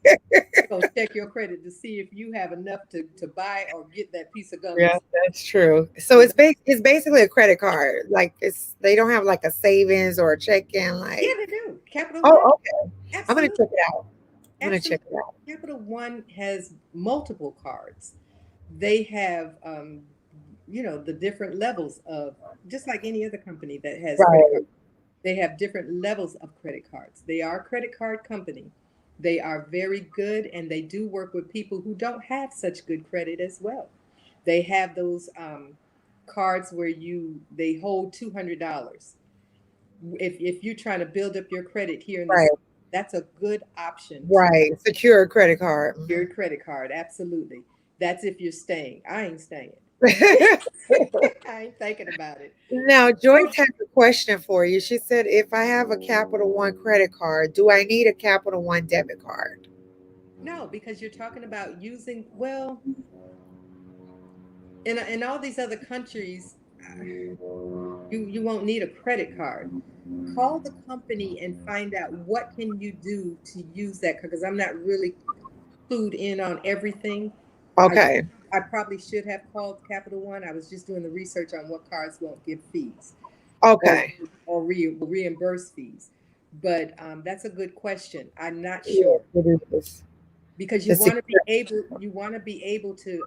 [SPEAKER 2] go check your credit to see if you have enough to buy or get that piece of gum.
[SPEAKER 1] Yeah, that's true. So it's basically a credit card. Like they don't have like a savings or a check-in.
[SPEAKER 2] Yeah,
[SPEAKER 1] Like,
[SPEAKER 2] they do. Capital One,
[SPEAKER 1] oh, okay. I'm gonna
[SPEAKER 2] absolutely,
[SPEAKER 1] check it out. I'm gonna check
[SPEAKER 2] absolutely.
[SPEAKER 1] it out.
[SPEAKER 2] Capital One has multiple cards. They have, the different levels of, just like any other company that has credit cards.
[SPEAKER 1] Right,
[SPEAKER 2] They have different levels of credit cards. They are a credit card company. They are very good, and they do work with people who don't have such good credit as well. They have those cards where they hold $200. If you're trying to build up your credit here in the
[SPEAKER 1] right,
[SPEAKER 2] States, that's a good option to
[SPEAKER 1] right. Secure credit card.
[SPEAKER 2] your credit card. Absolutely. That's if you're staying. I ain't staying. I ain't thinking about it.
[SPEAKER 1] Now, Joyce has a question for you. She said, if I have a Capital One credit card, do I need a Capital One debit card?
[SPEAKER 2] No, because you're talking about using, well, in all these other countries, you won't need a credit card. Call the company and find out what can you do to use that, because I'm not really clued in on everything. I
[SPEAKER 1] Okay.
[SPEAKER 2] I probably should have called Capital One. I was just doing the research on what cards won't give fees or
[SPEAKER 1] Okay.
[SPEAKER 2] reimburse fees. But that's a good question. I'm not
[SPEAKER 1] Yes,
[SPEAKER 2] sure,
[SPEAKER 1] it is.
[SPEAKER 2] because
[SPEAKER 1] The secure.
[SPEAKER 2] you want to be able to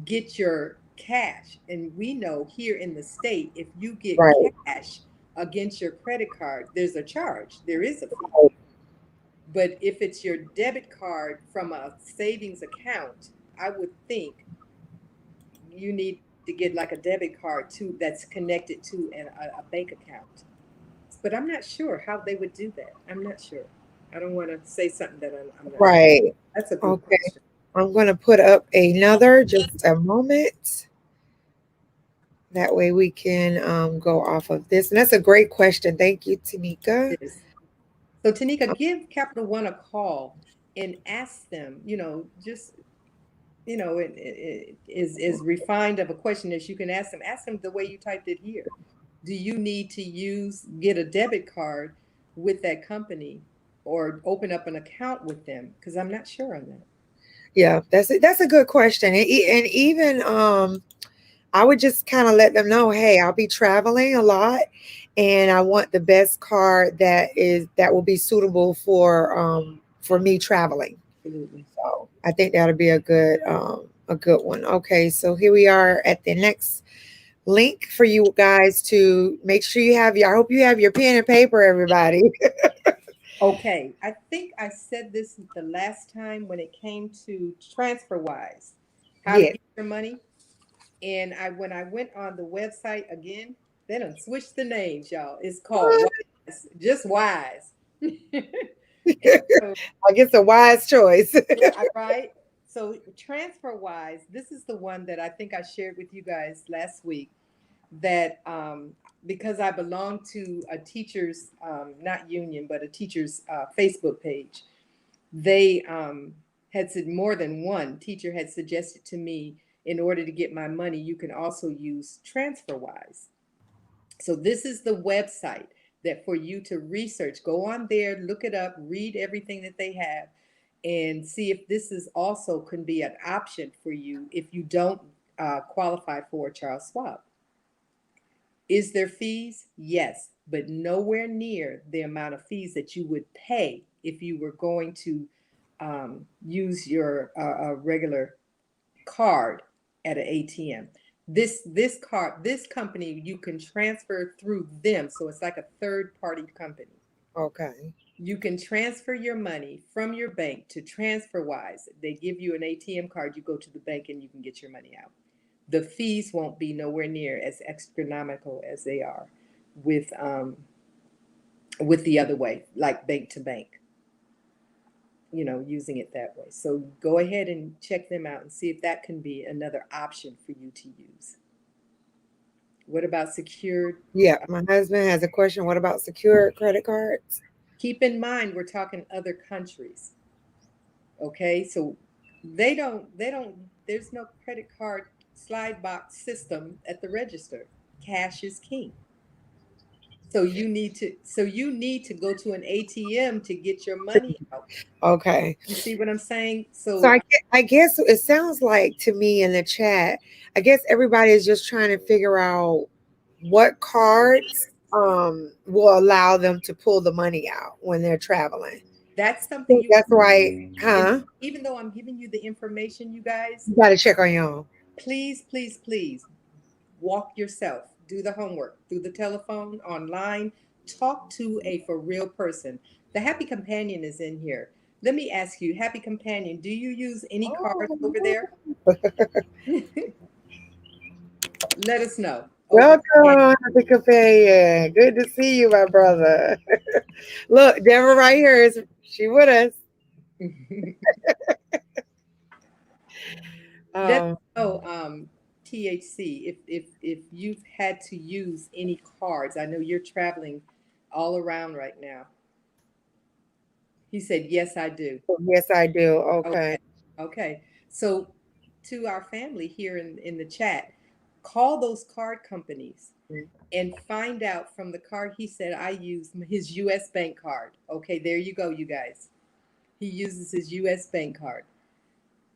[SPEAKER 2] get your cash. And we know here in the state, if you get
[SPEAKER 1] Right.
[SPEAKER 2] cash against your credit card, there's a charge. There is a fee.
[SPEAKER 1] Right.
[SPEAKER 2] But if it's your debit card from a savings account, I would think you need to get like a debit card too that's connected to a bank account. But I'm not sure how they would do that. I'm not sure. I don't want to say something that I'm not sure.
[SPEAKER 1] Right.
[SPEAKER 2] That's a good
[SPEAKER 1] Okay.
[SPEAKER 2] question.
[SPEAKER 1] I'm going to put up another, just a moment. That way we can go off of this. And that's a great question. Thank you, Tanika.
[SPEAKER 2] It is. So, Tanika, give Capital One a call and ask them, just, it is as refined of a question as you can ask them. Ask them the way you typed it here. Do you need to get a debit card with that company or open up an account with them? Because I'm not sure on that.
[SPEAKER 1] Yeah, that's a good question. And even I would just kind of let them know, hey, I'll be traveling a lot and I want the best card that will be suitable for me traveling.
[SPEAKER 2] Absolutely.
[SPEAKER 1] So I think that'll be a good one. Okay, so here we are at the next link for you guys to make sure you have your I hope you have your pen and paper, everybody.
[SPEAKER 2] Okay, I think I said this the last time when it came to TransferWise, how to
[SPEAKER 1] Yes.
[SPEAKER 2] get your money. And when I went on the website again, they done switched the names, y'all. It's called
[SPEAKER 1] What?
[SPEAKER 2] Wise, just Wise. And so,
[SPEAKER 1] I guess a wise choice.
[SPEAKER 2] yeah, right. So TransferWise, this is the one that I think I shared with you guys last week. That because I belong to a teacher's, not union, but a teacher's Facebook page, they had said more than one teacher had suggested to me, in order to get my money, you can also use TransferWise. So this is the website that for you to research, go on there, look it up, read everything that they have, and see if this is also can be an option for you if you don't qualify for Charles Schwab. Is there fees? Yes, but nowhere near the amount of fees that you would pay if you were going to use your regular card at an ATM. This company, you can transfer through them, so it's like a third party company.
[SPEAKER 1] Okay.
[SPEAKER 2] You can transfer your money from your bank to TransferWise. They give you an ATM card, you go to the bank and you can get your money out. The fees won't be nowhere near as astronomical as they are with the other way, like bank to bank, using it that way. So go ahead and check them out and see if that can be another option for you to use. What about secured?
[SPEAKER 1] Yeah, my husband has a question. What about secured credit cards?
[SPEAKER 2] Keep in mind, we're talking other countries. Okay, so there's no credit card slide box system at the register. Cash is king. So you need to go to an ATM to get your money out.
[SPEAKER 1] Okay.
[SPEAKER 2] You see what I'm saying?
[SPEAKER 1] So
[SPEAKER 2] So
[SPEAKER 1] I guess it sounds like to me in the chat, I guess everybody is just trying to figure out what cards will allow them to pull the money out when they're traveling.
[SPEAKER 2] that's
[SPEAKER 1] I
[SPEAKER 2] something
[SPEAKER 1] think
[SPEAKER 2] you
[SPEAKER 1] that's right,
[SPEAKER 2] and
[SPEAKER 1] huh?
[SPEAKER 2] even though I'm giving you the information, you guys,
[SPEAKER 1] You got to check on your own.
[SPEAKER 2] please, please, please walk yourself, do the homework through the telephone, online, talk to a for real person. The Happy Companion is in here. Let me ask you, Happy Companion, do you use any cards over
[SPEAKER 1] Oh,
[SPEAKER 2] there? Let us know over
[SPEAKER 1] welcome, Happy Companion. Good to see you, my brother. Look, Deborah right here is she with us.
[SPEAKER 2] at Let us
[SPEAKER 1] Um,
[SPEAKER 2] know, THC, if you've had to use any cards. I know you're traveling all around right now. He said, yes, I do.
[SPEAKER 1] yes, I do. Okay.
[SPEAKER 2] Okay. Okay. So to our family here in the chat, call those card companies and find out from the card. He said, I use his US bank card. Okay, there you go, you guys. He uses his US bank card.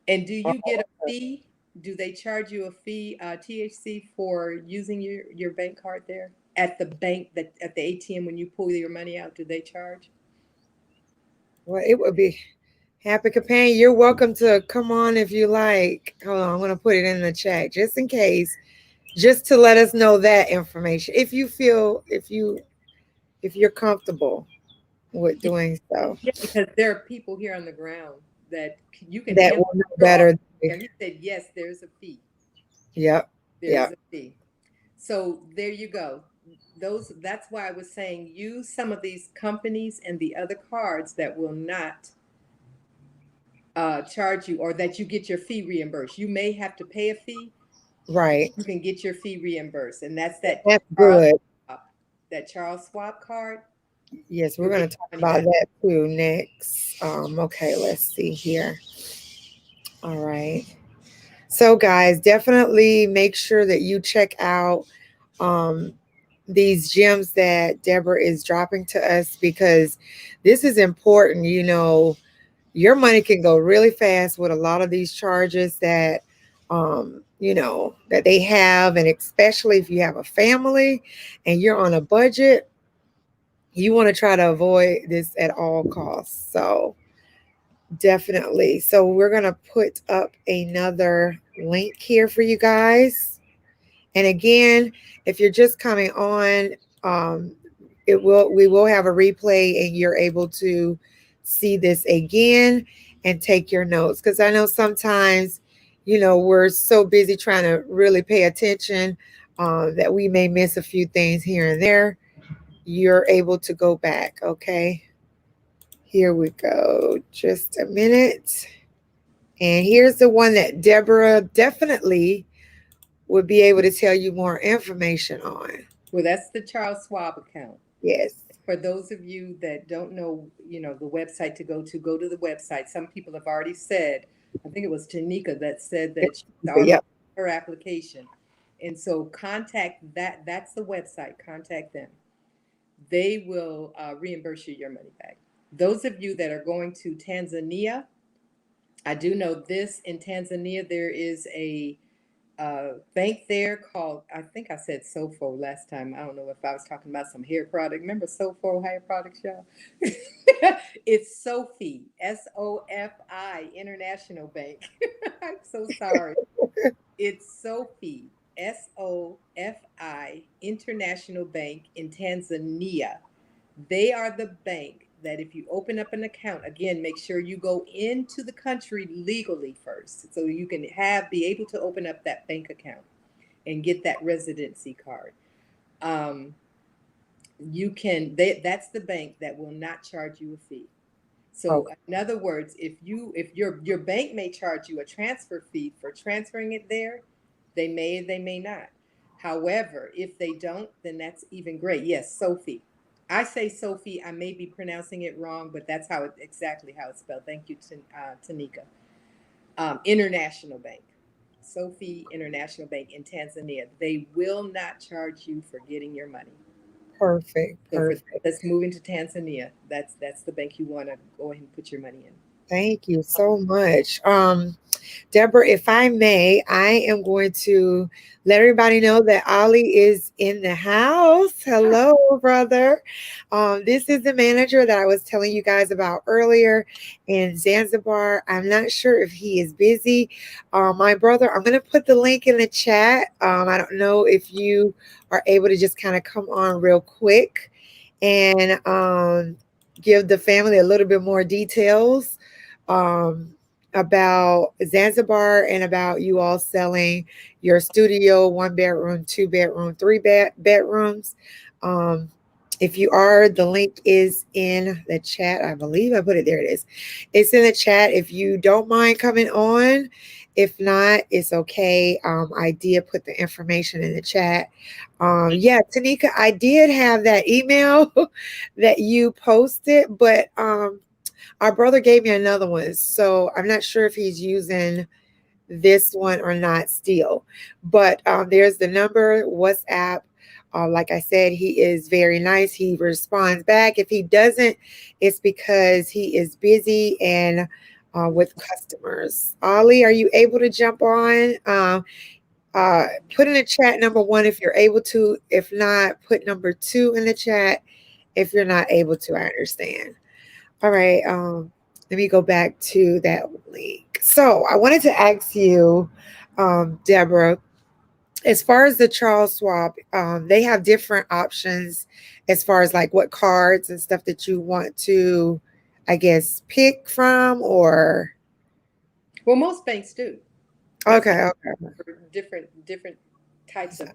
[SPEAKER 2] And do you get a fee? Do they charge you a fee, THC, for using your bank card there at the bank, that at the ATM when you pull your money out? Do they charge?
[SPEAKER 1] Well, it would be Happy Companion. You're welcome to come on if you like. Hold on, I'm gonna put it in the chat just in case, just to let us know that information. If you feel, if you're comfortable with
[SPEAKER 2] Yeah,
[SPEAKER 1] doing so,
[SPEAKER 2] yeah, because there are people here on the ground that you can
[SPEAKER 1] that
[SPEAKER 2] answer.
[SPEAKER 1] will know
[SPEAKER 2] You're all
[SPEAKER 1] better.
[SPEAKER 2] there. He said, yes, there's a fee.
[SPEAKER 1] Yep.
[SPEAKER 2] There is
[SPEAKER 1] Yep.
[SPEAKER 2] a fee. So there you go. That's why I was saying use some of these companies and the other cards that will not charge you, or that you get your fee reimbursed. You may have to pay a fee, but
[SPEAKER 1] Right.
[SPEAKER 2] you can get your fee reimbursed. And that's that
[SPEAKER 1] That's
[SPEAKER 2] Charles
[SPEAKER 1] good.
[SPEAKER 2] Schwab, that Charles Schwab card.
[SPEAKER 1] Yes, we're
[SPEAKER 2] You'll get
[SPEAKER 1] gonna
[SPEAKER 2] your
[SPEAKER 1] talk
[SPEAKER 2] money
[SPEAKER 1] about
[SPEAKER 2] back.
[SPEAKER 1] that too next. Okay, let's see here. All right. So, guys, definitely make sure that you check out um, these gems that Deborah is dropping to us because this is important. Your money can go really fast with a lot of these charges that, that they have. And especially if you have a family and you're on a budget, you want to try to avoid this at all costs. So, definitely. So, we're going to put up another link here for you guys. And again, if you're just coming on, um, we will have a replay and you're able to see this again and take your notes. Because I know sometimes, we're so busy trying to really pay attention that we may miss a few things here and there. You're able to go back. Okay. Here we go. Just a minute. And here's the one that Deborah definitely would be able to tell you more information on.
[SPEAKER 2] Well, that's the Charles Schwab account.
[SPEAKER 1] Yes.
[SPEAKER 2] For those of you that don't know, the website to go to the website. Some people have already said, I think it was Tanika that said that she's already
[SPEAKER 1] Yep.
[SPEAKER 2] her application. And so contact that's the website. Contact them. They will reimburse you your money back. Those of you that are going to Tanzania, I do know this in Tanzania, there is a bank there called, I think I said Sofo last time. I don't know if I was talking about some hair product. Remember Sofo hair products, y'all? It's Sophie, SOFI International Bank. I'm so sorry. It's Sophie, SOFI International Bank in Tanzania. They are the bank that if you open up an account, again, make sure you go into the country legally first so you can be able to open up that bank account and get that residency card. That's the bank that will not charge you a fee. So
[SPEAKER 1] Okay.
[SPEAKER 2] in other words, if your bank may charge you a transfer fee for transferring it there, they may not. However, if they don't, then that's even great. Yes, Sophie. I say Sophie. I may be pronouncing it wrong, but that's exactly how it's spelled. Thank you, Tanika. International Bank, Sophie International Bank in Tanzania. They will not charge you for getting your money.
[SPEAKER 1] Perfect.
[SPEAKER 2] So for
[SPEAKER 1] Perfect.
[SPEAKER 2] that's moving to Tanzania, that's the bank you want to go ahead and put your money in.
[SPEAKER 1] Thank you so much. Deborah, if I may, I am going to let everybody know that Ali is in the house. Hello, brother. This is the manager that I was telling you guys about earlier in Zanzibar. I'm not sure if he is busy. My brother, I'm going to put the link in the chat. I don't know if you are able to just kind of come on real quick and give the family a little bit more details um, about Zanzibar and about you all selling your studio, 1 bedroom, 2 bedroom, bedrooms. Um, if you are, the link is in the chat. I believe I put it there. It is. It's in the chat. If you don't mind coming on, if not, it's okay. I did put the information in the chat. Yeah, Tanika, I did have that email that you posted, but our brother gave me another one, so I'm not sure if he's using this one or not still. But there's the number, WhatsApp. Like I said, he is very nice. He responds back. If he doesn't, it's because he is busy and with customers. Ali, are you able to jump on? Put in the chat number one if you're able to. If not, put number two in the chat if you're not able to. I understand. All right. Let me go back to that link. So I wanted to ask you, Deborah, as far as the Charles Schwab, they have different options as far as like what cards and stuff that you want to, I guess, pick from or.
[SPEAKER 2] Well, most banks do. Most
[SPEAKER 1] Okay.
[SPEAKER 2] banks
[SPEAKER 1] Okay.
[SPEAKER 2] for different types of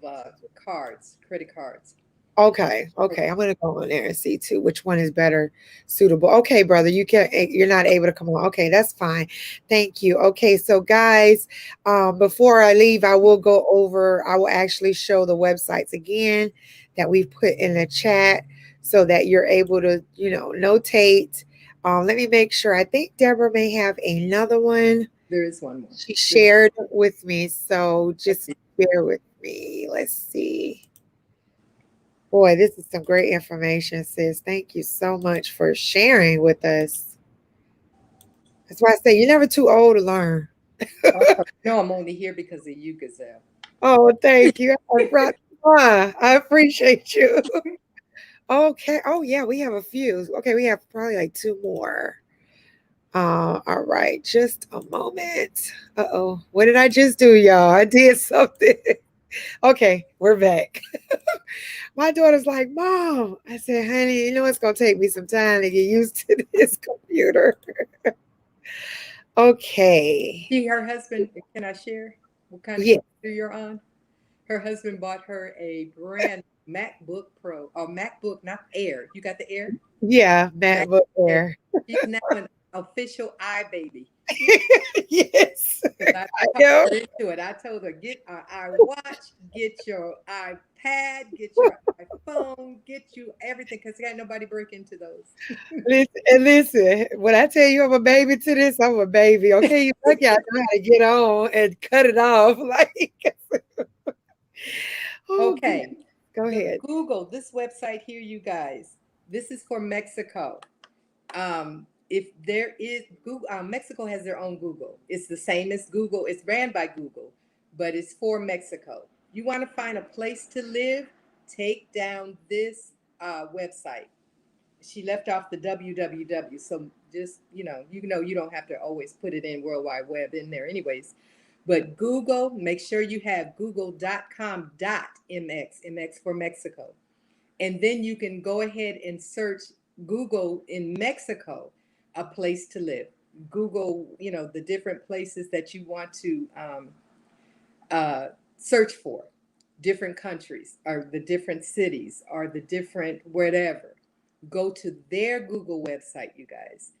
[SPEAKER 2] cards, credit cards.
[SPEAKER 1] Okay, okay. I'm gonna go on there and see too which one is better suitable. Okay, brother, you're not able to come on. Okay, that's fine. Thank you. Okay, so guys, before I leave, I will actually show the websites again that we've put in the chat so that you're able to, notate. Let me make sure. I think Deborah may have another one.
[SPEAKER 2] There is one more.
[SPEAKER 1] She shared with me, so just bear with me. Let's see. Boy, this is some great information, sis. Thank you so much for sharing with us. That's why I say you're never too old to learn.
[SPEAKER 2] No, I'm only here because of you, Gazelle.
[SPEAKER 1] Oh, thank you. I appreciate you. Okay. Oh, yeah, we have a few. Okay, we have probably like two more. All right, just a moment. Uh-oh. What did I just do, y'all? I did something. Okay, we're back. My daughter's like, Mom. I said, honey, it's going to take me some time to get used to this computer. Okay.
[SPEAKER 2] Her husband, can I share what kind of
[SPEAKER 1] Yeah.
[SPEAKER 2] computer you're on? Her husband bought her a brand MacBook Pro, or MacBook, not Air. You got the Air?
[SPEAKER 1] Yeah.
[SPEAKER 2] Mac
[SPEAKER 1] MacBook
[SPEAKER 2] Air.
[SPEAKER 1] Air.
[SPEAKER 2] She's now an official iBaby.
[SPEAKER 1] Yes.
[SPEAKER 2] Because I
[SPEAKER 1] I
[SPEAKER 2] talked
[SPEAKER 1] know.
[SPEAKER 2] her into it. I told her, get an iWatch, get your iPad, get your iPhone, get you everything, because can't nobody break into those.
[SPEAKER 1] Listen, when I tell you I'm a baby to this, I'm a baby. Okay, you lucky I know how to get on and cut it off. Like, oh, good.
[SPEAKER 2] Okay,
[SPEAKER 1] Go
[SPEAKER 2] the
[SPEAKER 1] ahead.
[SPEAKER 2] Google, this website here, you guys, this is for Mexico. If there is Google, Mexico has their own Google. It's the same as Google. It's ran by Google, but it's for Mexico. You want to find a place to live? Take down this website. She left off the www. So just you don't have to always put it in World Wide Web in there, anyways. But Google, make sure you have google.com.mx for Mexico, and then you can go ahead and search Google in Mexico, a place to live. Google, the different places that you want to uh, search for, different countries or the different cities or the different whatever. Go to their Google website, you guys.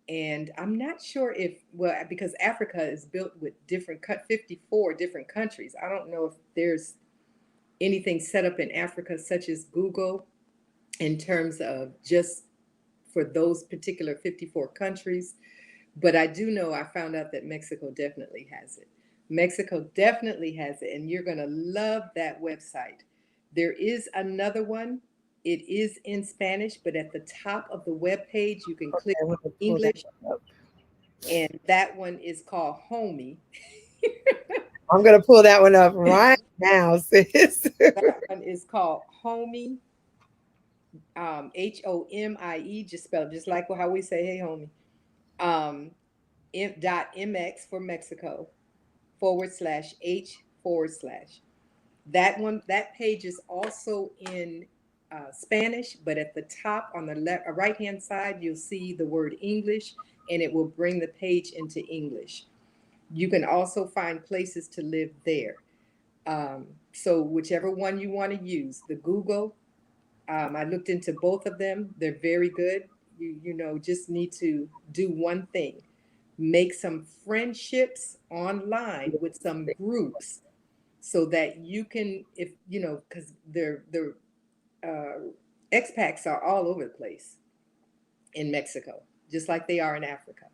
[SPEAKER 2] And I'm not sure if, well, because Africa is built with 54 different countries. I don't know if there's anything set up in Africa such as Google in terms of just for those particular 54 countries. But I do know I found out that Mexico definitely has it. Mexico definitely has it, and you're going to love that website. There is another one. It is in Spanish, but at the top of the web page, you can click
[SPEAKER 1] I
[SPEAKER 2] on
[SPEAKER 1] want to pull that
[SPEAKER 2] English,
[SPEAKER 1] up.
[SPEAKER 2] and that one is called Homey.
[SPEAKER 1] I'm gonna pull that one up right now, sis.
[SPEAKER 2] That one is called Homey, HOMIE, just spelled just like how we say, hey, homie. Um, .mx for Mexico /H /. That one, that page is also in Spanish, but at the top on the left, right hand side, you'll see the word English, and it will bring the page into English. You can also find places to live there. So whichever one you want to use, the Google, I looked into both of them. They're very good. Just need to do one thing: make some friendships online with some groups so that you can, if because they're uh, expats are all over the place in Mexico, just like they are in Africa.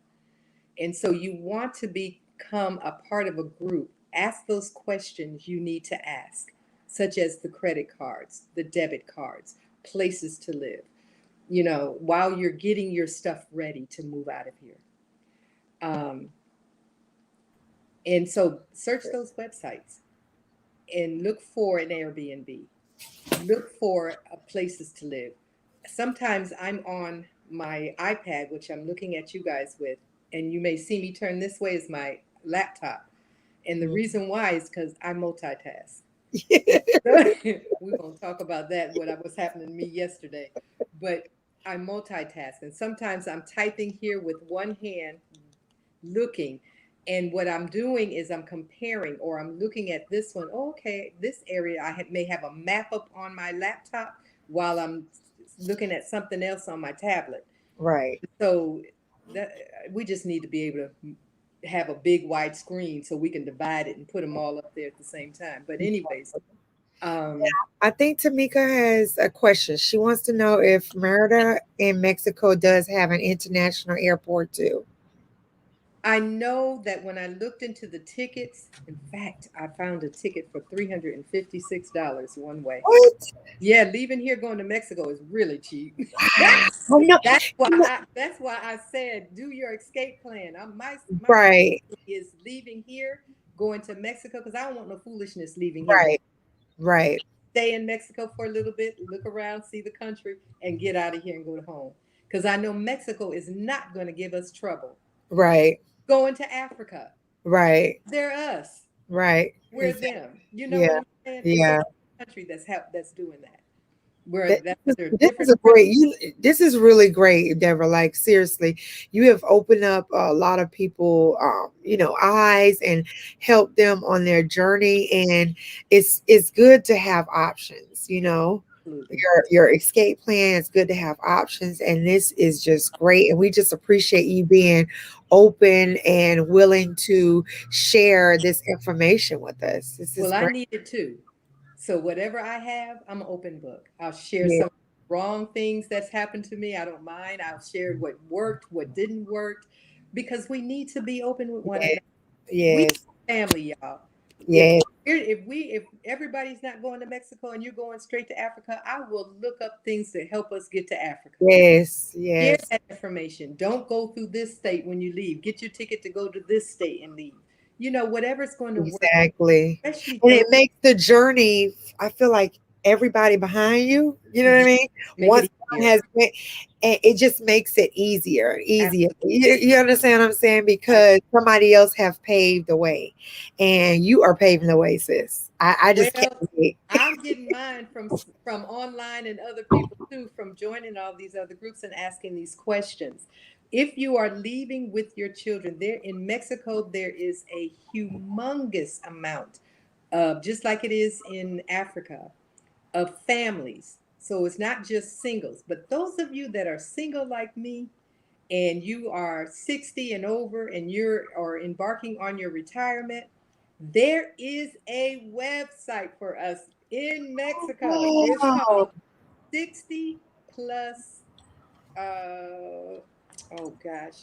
[SPEAKER 2] And so you want to become a part of a group. Ask those questions you need to ask, such as the credit cards, the debit cards, places to live, while you're getting your stuff ready to move out of here. Um, and so search those websites and look for an Airbnb, look for places to live. Sometimes I'm on my iPad, which I'm looking at you guys with, and you may see me turn this way as my laptop. And the reason why is because I multitask. And so, we won't talk about that, what was happening to me yesterday. But I multitask. And sometimes I'm typing here with one hand, looking. And what I'm doing is I'm comparing, or I'm looking at this one. Oh, okay, this area may have a map up on my laptop while I'm looking at something else on my tablet.
[SPEAKER 1] Right.
[SPEAKER 2] So that we just need to be able to have a big wide screen so we can divide it and put them all up there at the same time. But anyways, um,
[SPEAKER 1] I think Tamika has a question. She wants to know if Merida in Mexico does have an international airport too.
[SPEAKER 2] I know that when I looked into the tickets, in fact, I found a ticket for $356 one way.
[SPEAKER 1] What?
[SPEAKER 2] Yeah, leaving here going to Mexico is really cheap.
[SPEAKER 1] Oh no.
[SPEAKER 2] That's why I said do your escape plan. My
[SPEAKER 1] Right.
[SPEAKER 2] is leaving here, going to Mexico, because I don't want no foolishness leaving here.
[SPEAKER 1] Right. Right.
[SPEAKER 2] Stay in Mexico for a little bit, look around, see the country, and get out of here and go to home. Because I know Mexico is not going to give us trouble.
[SPEAKER 1] Right.
[SPEAKER 2] Going to Africa,
[SPEAKER 1] Right.
[SPEAKER 2] they're us.
[SPEAKER 1] Right.
[SPEAKER 2] We're them. You know what
[SPEAKER 1] Yeah.
[SPEAKER 2] I'm saying? It's
[SPEAKER 1] Yeah.
[SPEAKER 2] a country that's doing that. where that's under a
[SPEAKER 1] This is
[SPEAKER 2] different
[SPEAKER 1] a great this is really great, Deborah. Like seriously, you have opened up a lot of people eyes and helped them on their journey, and it's good to have options,
[SPEAKER 2] absolutely.
[SPEAKER 1] your escape plan. It's good to have options, and this is just great, and we just appreciate you being open and willing to share this information with us. This is
[SPEAKER 2] Well, I
[SPEAKER 1] great.
[SPEAKER 2] need it too. So whatever I have, I'm an open book. I'll share
[SPEAKER 1] Yeah.
[SPEAKER 2] some wrong things that's happened to me. I don't mind. I'll share what worked, what didn't work, because we need to be open with one
[SPEAKER 1] Yes.
[SPEAKER 2] another. We
[SPEAKER 1] Yes.
[SPEAKER 2] family, y'all. If
[SPEAKER 1] Yes.
[SPEAKER 2] if everybody's not going to Mexico and you're going straight to Africa, I will look up things to help us get to Africa.
[SPEAKER 1] Yes,
[SPEAKER 2] Share
[SPEAKER 1] yes,
[SPEAKER 2] that information. Don't go through this state when you leave. Get your ticket to go to this state and leave. Whatever's going to work,
[SPEAKER 1] exactly.
[SPEAKER 2] especially
[SPEAKER 1] And
[SPEAKER 2] those
[SPEAKER 1] it makes the journey, I feel like everybody behind you, you know what I
[SPEAKER 2] yeah,
[SPEAKER 1] mean?
[SPEAKER 2] make
[SPEAKER 1] Once
[SPEAKER 2] it
[SPEAKER 1] one
[SPEAKER 2] easier.
[SPEAKER 1] has been, and it just makes it easier.
[SPEAKER 2] Absolutely.
[SPEAKER 1] You understand what I'm saying? Because somebody else have paved the way, and you are paving the way, sis. I just can't
[SPEAKER 2] Well,
[SPEAKER 1] wait.
[SPEAKER 2] I'm getting mine from online and other people too, from joining all these other groups and asking these questions. If you are leaving with your children, there in Mexico, there is a humongous amount of, just like it is in Africa, of families. So it's not just singles, but those of you that are single like me, and you are 60 and over and you're or embarking on your retirement, there is a website for us in Mexico. It's
[SPEAKER 1] Wow.
[SPEAKER 2] called 60 plus oh gosh.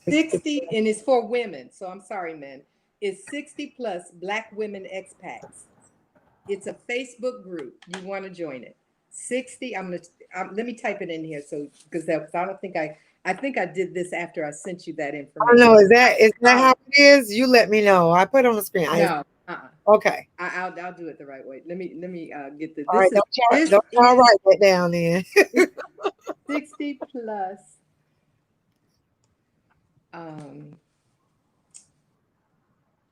[SPEAKER 1] 60.
[SPEAKER 2] 60, and it's for women. So I'm sorry, men. It's 60 plus Black women expats. It's a Facebook group. You want to join it. 60. Let me type it in here so because I don't think I think I did this after I sent you that
[SPEAKER 1] I don't
[SPEAKER 2] information.
[SPEAKER 1] know. Is that how it is? You let me know. I put it on the screen.
[SPEAKER 2] No, uh-uh.
[SPEAKER 1] Okay.
[SPEAKER 2] I'll do it the right way. Let me get the
[SPEAKER 1] All right.
[SPEAKER 2] this
[SPEAKER 1] Don't y'all
[SPEAKER 2] is
[SPEAKER 1] write that down then.
[SPEAKER 2] it's 60 plus um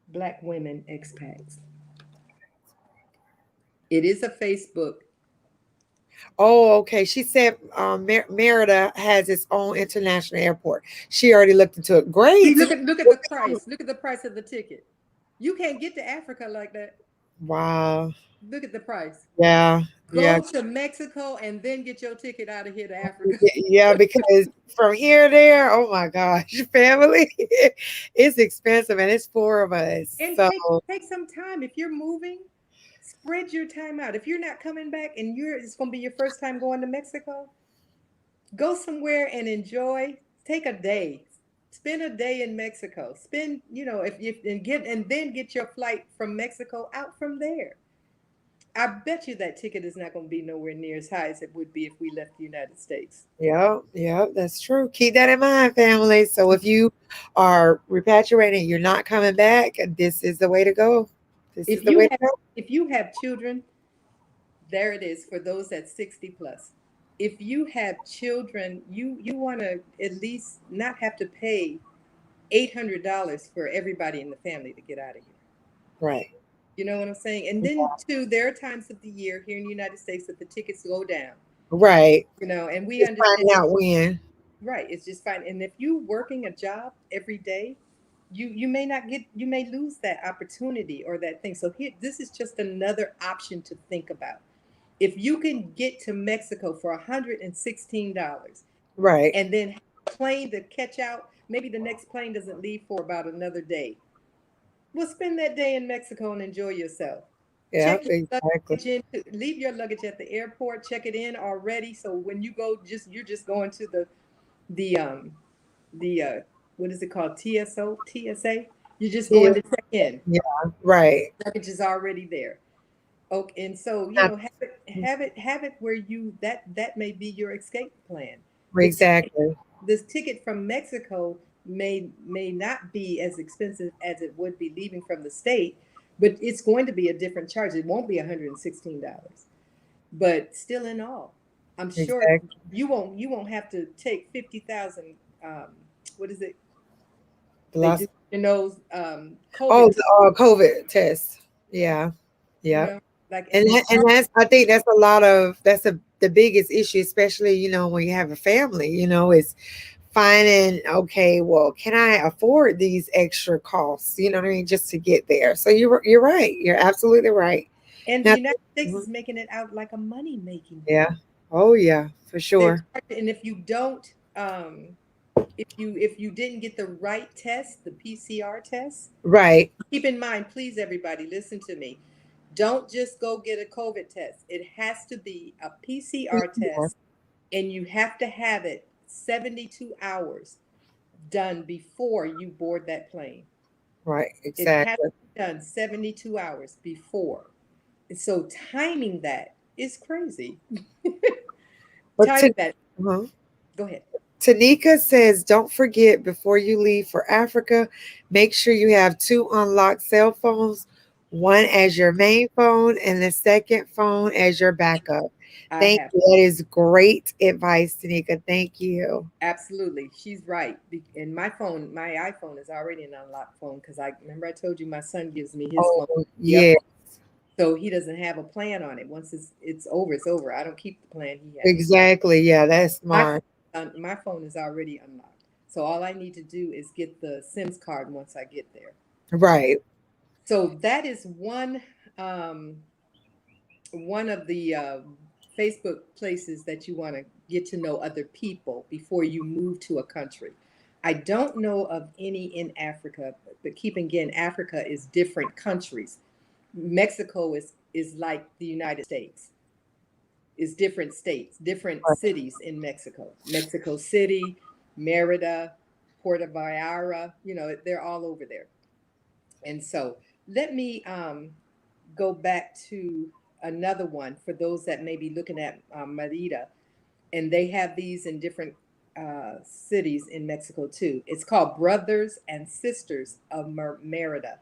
[SPEAKER 2] Black women expats. It is a Facebook.
[SPEAKER 1] Oh, okay. She said Merida has its own international airport. She already looked into it.
[SPEAKER 2] See,
[SPEAKER 1] Great.
[SPEAKER 2] look at the price. Look at the price of the ticket. You can't get to Africa like that.
[SPEAKER 1] Wow.
[SPEAKER 2] Look at the price.
[SPEAKER 1] Yeah. Yeah.
[SPEAKER 2] Go to Mexico and then get your ticket out of here to Africa.
[SPEAKER 1] Yeah, because from here to there, oh my gosh, family, it's expensive and it's four of us.
[SPEAKER 2] And
[SPEAKER 1] So,
[SPEAKER 2] take some time. If you're moving, spread your time out. If you're not coming back and it's gonna be your first time going to Mexico, go somewhere and enjoy. Take a day. Spend a day in Mexico. Spend, if you and then get your flight from Mexico out from there. I bet you that ticket is not going to be nowhere near as high as it would be if we left the United States.
[SPEAKER 1] yeah, yeah, that's true. Keep that in mind, family. So if you are repatriating, you're not coming back, this is the way to go. This is
[SPEAKER 2] If
[SPEAKER 1] the
[SPEAKER 2] you
[SPEAKER 1] way to
[SPEAKER 2] have
[SPEAKER 1] go.
[SPEAKER 2] if you have children, there it is for those at 60 plus. If you have children, you want to at least not have to pay $800 for everybody in the family to get out of here.
[SPEAKER 1] Right.
[SPEAKER 2] You know what I'm saying? And then too, there are times of the year here in the United States that the tickets go down.
[SPEAKER 1] Right.
[SPEAKER 2] And we
[SPEAKER 1] Just
[SPEAKER 2] understand.
[SPEAKER 1] finding out when.
[SPEAKER 2] Right, it's just fine. And if you working a job every day, you may not get you may lose that opportunity or that thing. So here, this is just another option to think about. If you can get to Mexico for $116
[SPEAKER 1] Right.
[SPEAKER 2] and then have a plane to catch out, maybe the next plane doesn't leave for about another day. Well, spend that day in Mexico and enjoy yourself.
[SPEAKER 1] Yeah,
[SPEAKER 2] Check your
[SPEAKER 1] exactly.
[SPEAKER 2] luggage in, leave your luggage at the airport, check it in already. So when you go, you're just going to the what is it called? TSA. You're just
[SPEAKER 1] Yeah.
[SPEAKER 2] going to check in.
[SPEAKER 1] Yeah. Right.
[SPEAKER 2] Luggage is already there. Okay, and so
[SPEAKER 1] Not-
[SPEAKER 2] have it where that may be your escape plan. The ticket,
[SPEAKER 1] Exactly.
[SPEAKER 2] this ticket from Mexico may not be as expensive as it would be leaving from the state, but it's going to be a different charge. It won't be $116, but still in all, I'm sure
[SPEAKER 1] Exactly.
[SPEAKER 2] you won't have to take 50,000. What is it?
[SPEAKER 1] The
[SPEAKER 2] They
[SPEAKER 1] last.
[SPEAKER 2] do,
[SPEAKER 1] Oh,
[SPEAKER 2] COVID
[SPEAKER 1] the
[SPEAKER 2] test,
[SPEAKER 1] COVID test. Yeah.
[SPEAKER 2] you
[SPEAKER 1] Yep.
[SPEAKER 2] know. Like,
[SPEAKER 1] And
[SPEAKER 2] and it's
[SPEAKER 1] and that's, I think that's a lot of, that's the biggest issue, especially, when you have a family, is finding, okay, well, can I afford these extra costs? You know what I mean? Just to get there. So you're right. You're absolutely right.
[SPEAKER 2] and the
[SPEAKER 1] Now,
[SPEAKER 2] United States
[SPEAKER 1] mhm,
[SPEAKER 2] is making it out like a money making
[SPEAKER 1] yeah.
[SPEAKER 2] country.
[SPEAKER 1] Oh yeah, for
[SPEAKER 2] They're
[SPEAKER 1] sure.
[SPEAKER 2] and if you don't, if you didn't get the right test, the PCR test,
[SPEAKER 1] Right.
[SPEAKER 2] keep in mind, please, everybody, listen to me. Don't just go get a COVID test. It has to be a PCR
[SPEAKER 1] Yeah,
[SPEAKER 2] test, and you have to have it 72 hours done before you board that plane.
[SPEAKER 1] right.
[SPEAKER 2] It has
[SPEAKER 1] Exactly.
[SPEAKER 2] to be done 72 hours before. And so timing that is crazy.
[SPEAKER 1] But
[SPEAKER 2] Timing that.
[SPEAKER 1] uh
[SPEAKER 2] Go ahead.
[SPEAKER 1] Tanika says, don't forget before you leave for Africa, make sure you have two unlocked cell phones, one as your main phone and the second phone as your backup.
[SPEAKER 2] I
[SPEAKER 1] Thank
[SPEAKER 2] have
[SPEAKER 1] you. That is great advice, Tanika. Thank you.
[SPEAKER 2] absolutely. She's right. And my phone, my iPhone is already an unlocked phone because I remember I told you my son gives me his phone.
[SPEAKER 1] Oh,
[SPEAKER 2] Yep.
[SPEAKER 1] yeah,
[SPEAKER 2] So he doesn't have a plan on it. Once it's over, it's over. I don't keep the plan he has.
[SPEAKER 1] exactly. Yeah, that's
[SPEAKER 2] My
[SPEAKER 1] smart.
[SPEAKER 2] my phone is already unlocked. So all I need to do is get the SIMS card once I get there.
[SPEAKER 1] Right.
[SPEAKER 2] So that is one of the Facebook places that you want to get to know other people before you move to a country. I don't know of any in Africa, but keep again, Africa is different countries. Mexico is like the United States, is different states, different
[SPEAKER 1] Right.
[SPEAKER 2] cities in Mexico. Mexico City, Merida, Puerto Vallarta, they're all over there. And so let me go back to another one for those that may be looking at Merida, and they have these in different cities in Mexico too. It's called Brothers and Sisters of Merida.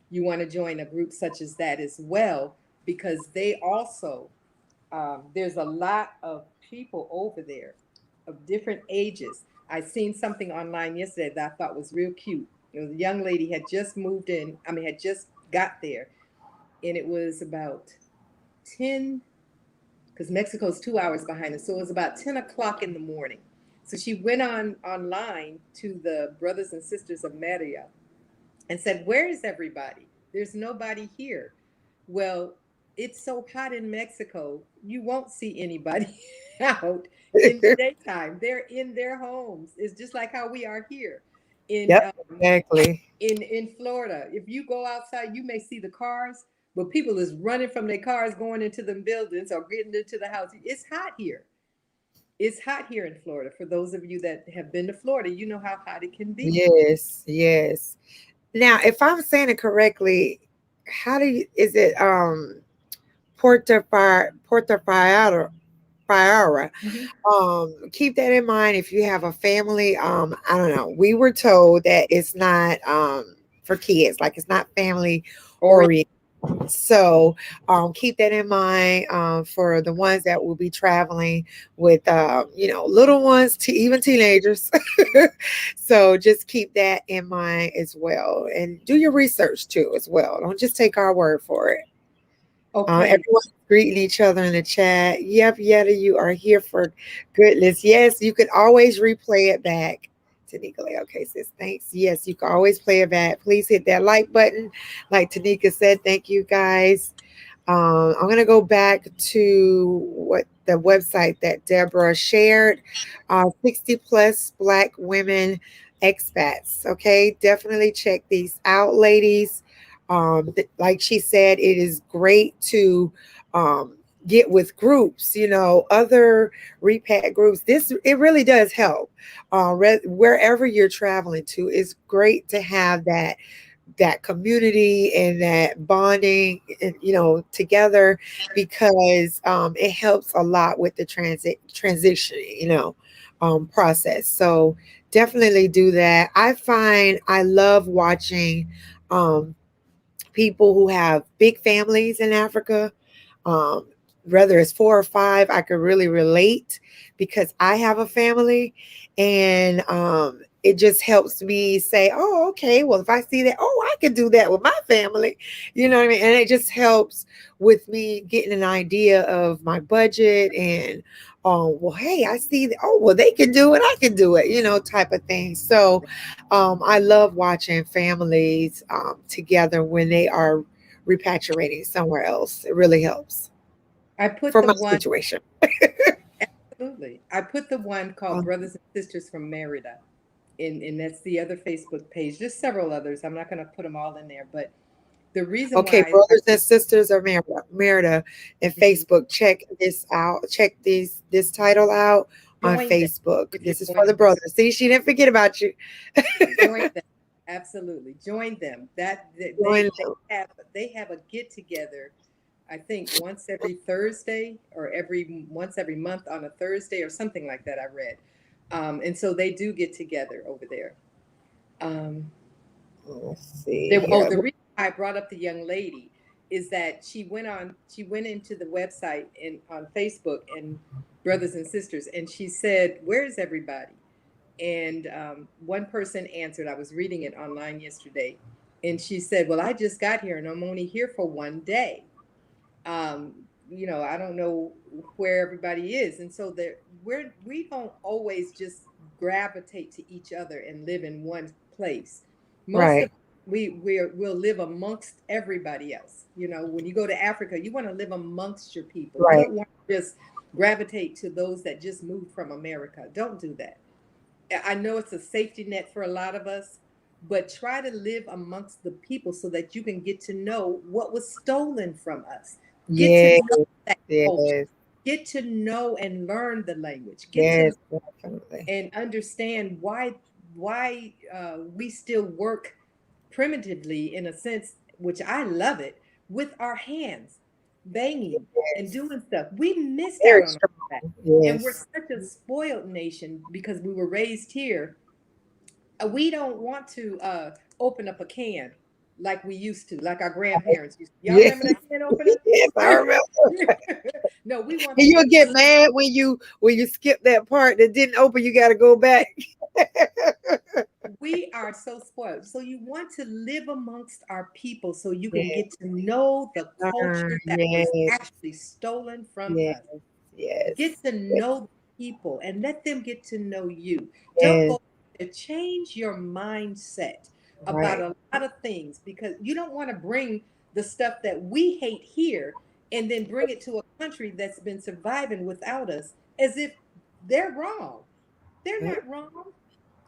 [SPEAKER 2] You want to join a group such as that as well, because they also, there's a lot of people over there of different ages. I seen something online yesterday that I thought was real cute. It was a young lady had just moved in, I mean, had just got there, and it was about 10, because Mexico's 2 hours behind us. So it was about 10 o'clock in the morning. So she went online to the Brothers and Sisters of Merida and said, "Where is everybody? There's nobody here." Well, it's so hot in Mexico, you won't see anybody out in the daytime. They're in their homes. It's just like how we are here in
[SPEAKER 1] Yep, exactly.
[SPEAKER 2] in Florida. If you go outside, you may see the cars, but people is running from their cars going into them buildings or getting into the house. It's hot here. It's hot here in Florida. For those of you that have been to Florida, you know how hot it can be.
[SPEAKER 1] Yes, yes. Now, if I'm saying it correctly, how do you, is it Puerto Fiara?
[SPEAKER 2] Mhm.
[SPEAKER 1] Keep that in mind if you have a family. I don't know. We were told that it's not for kids, like it's not family
[SPEAKER 2] Or
[SPEAKER 1] oriented. So keep that in mind for the ones that will be traveling with little ones to even teenagers. So just keep that in mind as well, and do your research too as well. Don't just take our word for it.
[SPEAKER 2] okay.
[SPEAKER 1] Everyone's greeting each other in the chat. Yep, Yetta, you are here for goodness. Yes, you can always replay it back. Tanika, okay, sis, thanks. Yes, you can always play it back. Please hit that like button. Like Tanika said, thank you guys. I'm going to go back to what the website that Deborah shared, 60 plus Black women expats. Okay, definitely check these out, ladies. Like she said, it is great to get with groups, other repat groups. This, it really does help. Wherever you're traveling to, it's great to have that community and that bonding, together, because it helps a lot with the transition, process. So definitely do that. I find I love watching um, people who have big families in Africa. Um, whether it's four or five, I could really relate because I have a family, and it just helps me say, oh, okay, well, if I see that, oh, I can do that with my family. You know what I mean? And it just helps with me getting an idea of my budget and, well, hey, I see that, oh, well, they can do it, I can do it, type of thing. So I love watching families together when they are repatriating somewhere else. It really helps
[SPEAKER 2] I put
[SPEAKER 1] for
[SPEAKER 2] the
[SPEAKER 1] my
[SPEAKER 2] one,
[SPEAKER 1] situation.
[SPEAKER 2] absolutely. I put the one called
[SPEAKER 1] Um,
[SPEAKER 2] Brothers and Sisters from Merida. And that's the other Facebook page. There's several others. I'm not going to put them all in there, but the reason
[SPEAKER 1] Okay,
[SPEAKER 2] why I
[SPEAKER 1] brothers and sisters of Merida and
[SPEAKER 2] mhm,
[SPEAKER 1] Facebook. Check this out. Check this title out on
[SPEAKER 2] join them
[SPEAKER 1] Facebook.
[SPEAKER 2] if you're
[SPEAKER 1] This is
[SPEAKER 2] going
[SPEAKER 1] for the
[SPEAKER 2] to
[SPEAKER 1] brothers. See, she didn't forget about you.
[SPEAKER 2] join them. Absolutely, join them.
[SPEAKER 1] Join
[SPEAKER 2] They
[SPEAKER 1] them.
[SPEAKER 2] have a get together. I think once every Thursday or once every month on a Thursday or something like that. I read, and so they do get together over there. Um,
[SPEAKER 1] Let's see here.
[SPEAKER 2] The reason I brought up the young lady is that she went into the website and on Facebook and Brothers and Sisters, and she said, "Where's everybody?" And one person answered. I was reading it online yesterday, and she said, "Well, I just got here, and I'm only here for one day. I don't know where everybody is." And so we don't always just gravitate to each other and live in one place. Most of
[SPEAKER 1] Right,
[SPEAKER 2] we'll live amongst everybody else. When you go to Africa, you want to live amongst your people. You
[SPEAKER 1] right.
[SPEAKER 2] don't want to just gravitate to those that just moved from America. Don't do that. I know it's a safety net for a lot of us, but try to live amongst the people so that you can get to know what was stolen from us. Get to
[SPEAKER 1] Yes,
[SPEAKER 2] know that culture.
[SPEAKER 1] yes,
[SPEAKER 2] Get to know and learn the language. Get to
[SPEAKER 1] yes, definitely.
[SPEAKER 2] and understand why we still work primitively in a sense, which I love it, with our hands, banging and
[SPEAKER 1] Yes,
[SPEAKER 2] doing stuff. We missed out
[SPEAKER 1] very
[SPEAKER 2] on all that.
[SPEAKER 1] strong.
[SPEAKER 2] And we're
[SPEAKER 1] Yes,
[SPEAKER 2] such a spoiled nation because we were raised here. We don't want to open up a can like we used to, like our grandparents used to. Y'all
[SPEAKER 1] yes,
[SPEAKER 2] remember that can opener?
[SPEAKER 1] yes. I remember.
[SPEAKER 2] No, we want
[SPEAKER 1] And
[SPEAKER 2] the
[SPEAKER 1] you'll
[SPEAKER 2] can.
[SPEAKER 1] get mad when you skip that part that didn't open. You got to go back.
[SPEAKER 2] We are so spoiled. So you want to live amongst our people so you can
[SPEAKER 1] Yes,
[SPEAKER 2] get to know the culture that was
[SPEAKER 1] yes,
[SPEAKER 2] actually stolen from
[SPEAKER 1] yes,
[SPEAKER 2] us. Get
[SPEAKER 1] yes,
[SPEAKER 2] to know the people and let them get to know you. Don't
[SPEAKER 1] yes.
[SPEAKER 2] go to change your mindset about
[SPEAKER 1] Right.
[SPEAKER 2] a lot of things because you don't want to bring the stuff that we hate here and then bring it to a country that's been surviving without us as if they're wrong. They're
[SPEAKER 1] Yep.
[SPEAKER 2] not wrong.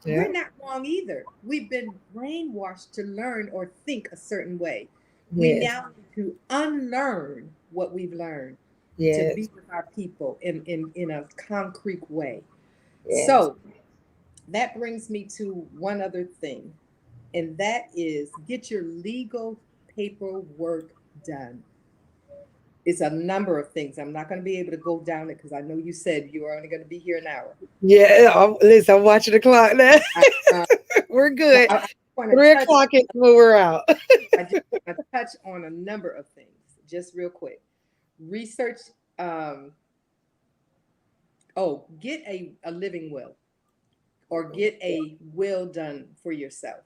[SPEAKER 2] We're
[SPEAKER 1] Yep.
[SPEAKER 2] not wrong either. We've been brainwashed to learn or think a certain way. We
[SPEAKER 1] Yes.
[SPEAKER 2] now need to unlearn what we've learned to
[SPEAKER 1] Yes.
[SPEAKER 2] be with our people in a concrete way.
[SPEAKER 1] Yes.
[SPEAKER 2] So that brings me to one other thing, and that is get your legal paperwork done. It's a number of things. I'm not going to be able to go down it because I know you said you are only going to be here an hour.
[SPEAKER 1] Yeah. Listen, I'm watching the clock now.
[SPEAKER 2] I, uh,
[SPEAKER 1] We're
[SPEAKER 2] so
[SPEAKER 1] good.
[SPEAKER 2] I want to
[SPEAKER 1] 3 o'clock is when we're out.
[SPEAKER 2] I just want to touch on a number of things, just real quick. Research. Um, get a living will or get
[SPEAKER 1] Yeah.
[SPEAKER 2] a will done for yourself.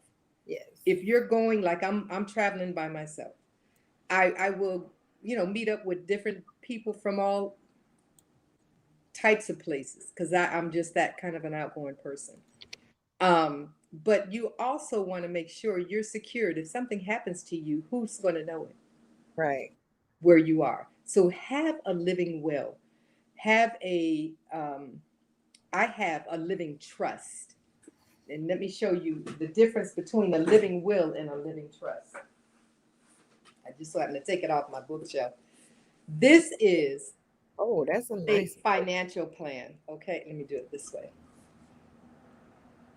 [SPEAKER 1] Yes.
[SPEAKER 2] If you're going like I'm traveling by myself, I will meet up with different people from all types of places because I'm just that kind of an outgoing person. But you also want to make sure you're secured. If something happens to you, who's going to know it?
[SPEAKER 1] Right.
[SPEAKER 2] Where you are. So have a living will. Have a I have a living trust. And let me show you the difference between a living will and a living trust. I just so happen to take it off my bookshelf. This is
[SPEAKER 1] Oh, that's a
[SPEAKER 2] a
[SPEAKER 1] nice.
[SPEAKER 2] financial plan. Okay, let me do it this way.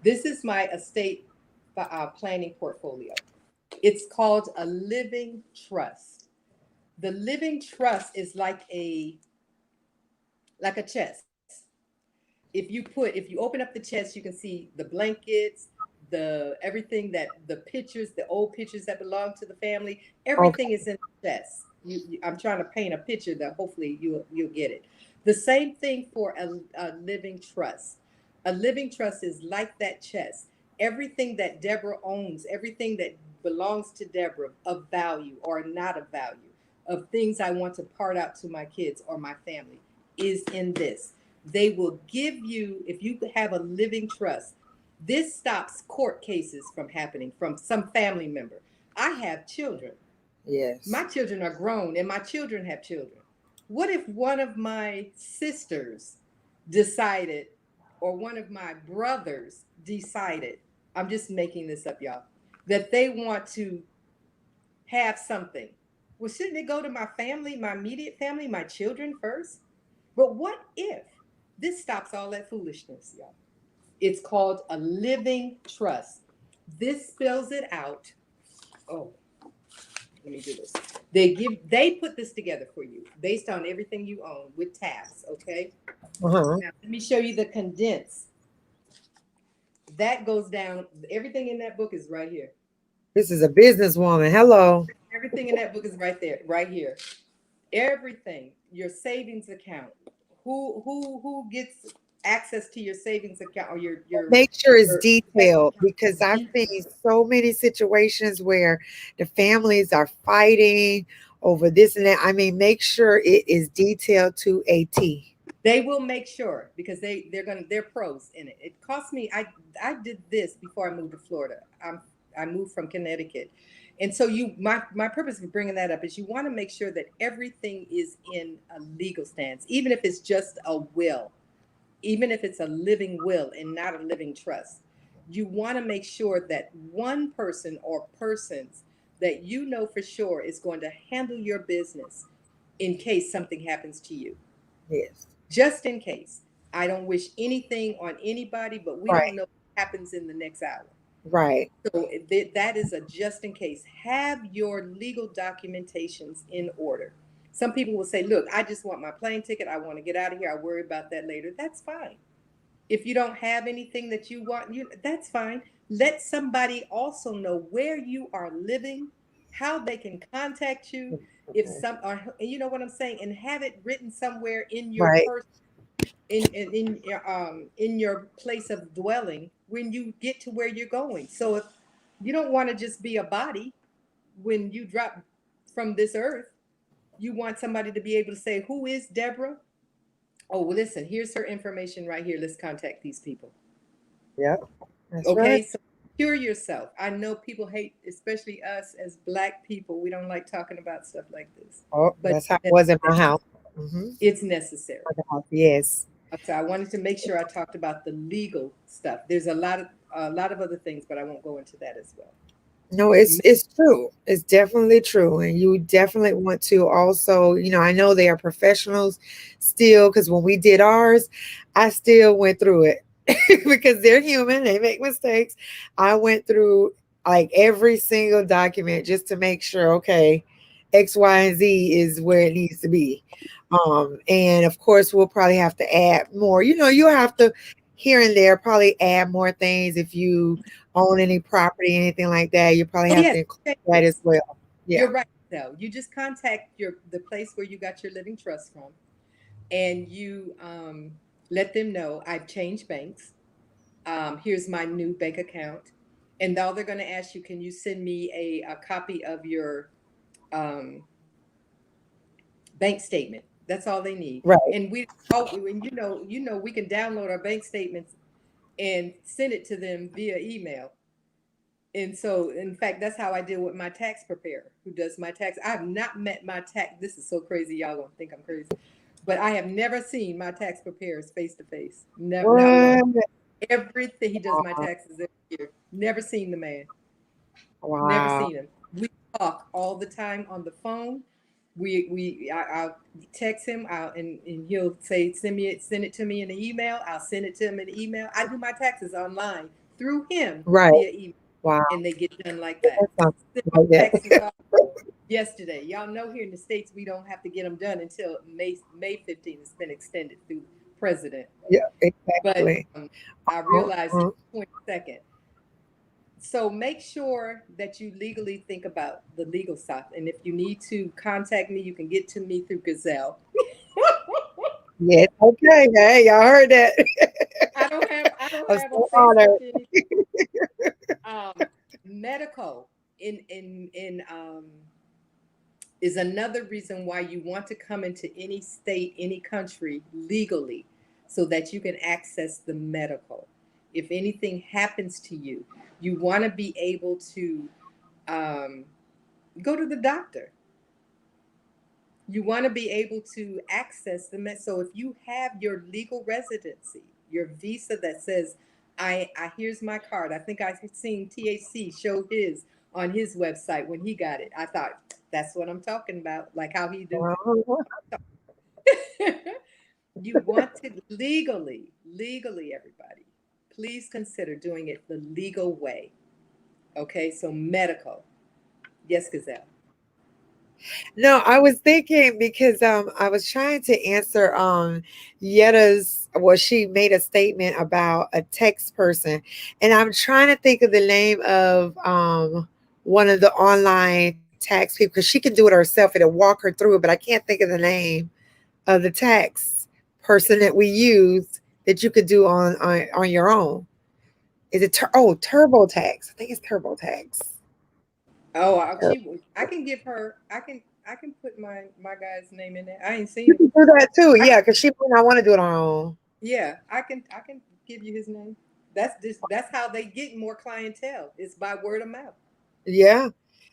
[SPEAKER 2] This is my estate planning portfolio. It's called a living trust. The living trust is like a chest. If you open up the chest, you can see the blankets, the everything that the pictures, the old pictures that belong to the family, everything
[SPEAKER 1] Okay.
[SPEAKER 2] is in the chest. I'm trying to paint a picture that hopefully you'll get it. The same thing for a living trust. A living trust is like that chest. everything that Deborah owns, everything that belongs to Deborah of value or not of value, of things I want to part out to my kids or my family, is in this. They will give you, if you have a living trust, this stops court cases from happening from some family member. I have children.
[SPEAKER 1] Yes.
[SPEAKER 2] My children are grown and my children have children. What if one of my sisters decided, or one of my brothers decided, I'm just making this up, y'all, that they want to have something? Well, shouldn't it go to my family, my immediate family, my children first? But what if this stops all that foolishness, y'all? It's called a living trust. This spells it out. Oh, let me do this. They put this together for you based on everything you own with tabs. Okay.
[SPEAKER 1] Uh-huh.
[SPEAKER 2] Now let me show you the condense. That goes down. Everything in that book is right here.
[SPEAKER 1] This is a businesswoman. Hello.
[SPEAKER 2] Everything in that book is right there, right here. Everything. Your savings account. Who gets access to your savings account or
[SPEAKER 1] Make sure it's
[SPEAKER 2] your checking
[SPEAKER 1] detailed
[SPEAKER 2] account?
[SPEAKER 1] because I've seen so many situations where the families are fighting over this and that. I mean, make sure it is detailed to a T.
[SPEAKER 2] They will make sure because they're pros in it. It cost me. I did this before I moved to Florida. I moved from Connecticut, and so my purpose for bringing that up is you want to make sure that everything is in a legal stance, even if it's just a will, even if it's a living will and not a living trust. You want to make sure that one person or persons that you know for sure is going to handle your business in case something happens to you,
[SPEAKER 1] Yes.
[SPEAKER 2] just in case. I don't wish anything on anybody, but we don't
[SPEAKER 1] Right.
[SPEAKER 2] know what happens in the next hour.
[SPEAKER 1] Right.
[SPEAKER 2] So that is a just in case. Have your legal documentations in order. Some people will say, look, I just want my plane ticket. I want to get out of here. I'll worry about that later. That's fine. If you don't have anything that you want, that's fine. Let somebody also know where you are living, how they can contact you, if
[SPEAKER 1] Okay.
[SPEAKER 2] some are, you know what I'm saying, and have it written somewhere in your
[SPEAKER 1] Right.
[SPEAKER 2] person, in your place of dwelling when you get to where you're going. So if you don't want to just be a body when you drop from this earth, you want somebody to be able to say, who is Deborah? Oh, well, listen, here's her information right here. Let's contact these people.
[SPEAKER 1] Yep. That's right.
[SPEAKER 2] Okay, so cure yourself. I know people hate, especially us as Black people. We don't like talking about stuff like this,
[SPEAKER 1] Oh,
[SPEAKER 2] but
[SPEAKER 1] that's how it was in my house. Mm-hmm.
[SPEAKER 2] it's necessary.
[SPEAKER 1] Yes.
[SPEAKER 2] So I wanted to make sure I talked about the legal stuff. There's a lot of other things, but I won't go into that as well.
[SPEAKER 1] No, it's true. It's definitely true. And you definitely want to also, I know they are professionals still because when we did ours, I still went through it because they're human, they make mistakes. I went through like every single document just to make sure, okay, X, Y, and Z is where it needs to be. And of course we'll probably have to add more. You'll have to here and there probably add more things if you own any property, anything like that, you probably
[SPEAKER 2] Oh
[SPEAKER 1] have
[SPEAKER 2] yes,
[SPEAKER 1] to include that as
[SPEAKER 2] changes.
[SPEAKER 1] well. Yeah.
[SPEAKER 2] You're right. Though you just contact the place where you got your living trust from, and you let them know I've changed banks. Here's my new bank account, and all they're going to ask you, can you send me a copy of your um, bank statement? That's all they need.
[SPEAKER 1] Right.
[SPEAKER 2] And and we can download our bank statements and send it to them via email. And so, in fact, that's how I deal with my tax preparer who does my tax. I have not met my tax. This is so crazy. Y'all gonna think I'm crazy, but I have never seen my tax preparers face to face. Never, not once.
[SPEAKER 1] What?
[SPEAKER 2] Everything he does my
[SPEAKER 1] Wow.
[SPEAKER 2] taxes every year. Never seen the man. Never
[SPEAKER 1] Wow.
[SPEAKER 2] seen him. We talk all the time on the phone. I'll text him out and he'll say send it to me in an email. I'll send it to him in an email. I do my taxes online through him
[SPEAKER 1] Right.
[SPEAKER 2] via email,
[SPEAKER 1] Wow.
[SPEAKER 2] and they get done like
[SPEAKER 1] That
[SPEAKER 2] that.
[SPEAKER 1] sounds
[SPEAKER 2] Sent my
[SPEAKER 1] like
[SPEAKER 2] taxes
[SPEAKER 1] that.
[SPEAKER 2] off yesterday. Y'all know here in the States we don't have to get them done until May 15th. It's been extended through president,
[SPEAKER 1] Yeah,
[SPEAKER 2] but
[SPEAKER 1] exactly.
[SPEAKER 2] I
[SPEAKER 1] Uh,
[SPEAKER 2] realized
[SPEAKER 1] uh,
[SPEAKER 2] it's 22nd. So make sure that you legally think about the legal stuff. And if you need to contact me, you can get to me through Gazelle.
[SPEAKER 1] yes. Okay. Hey, y'all heard that.
[SPEAKER 2] I don't have
[SPEAKER 1] I'm
[SPEAKER 2] on
[SPEAKER 1] so honored.
[SPEAKER 2] Facebook anything. medical in is another reason why you want to come into any state, any country legally, so that you can access the medical. If anything happens to you, you want to be able to um, go to the doctor. You want to be able to access the med. So if you have your legal residency, your visa that says, I here's my card. I think I've seen THC show his on his website when he got it. I thought that's what I'm talking about, like how he do.
[SPEAKER 1] Uh-huh.
[SPEAKER 2] You want to legally, everybody, please consider doing it the legal way. Okay, so medical. Yes, Gazelle.
[SPEAKER 1] No, I was thinking because I was trying to answer Yetta's, well, she made a statement about a text person, and I'm trying to think of the name of one of the online tax people because she can do it herself. It'll walk her through it, but I can't think of the name of the tax person that we use that you could do on your own. Is it TurboTax? I think it's TurboTax.
[SPEAKER 2] Oh, I can give her. I can put my guy's name in there. I ain't
[SPEAKER 1] You
[SPEAKER 2] seen him.
[SPEAKER 1] can do that too,
[SPEAKER 2] I
[SPEAKER 1] yeah, because she might not want to do it on her own.
[SPEAKER 2] Yeah, I can give you his name. That's how they get more clientele. It's by word of mouth.
[SPEAKER 1] Yeah.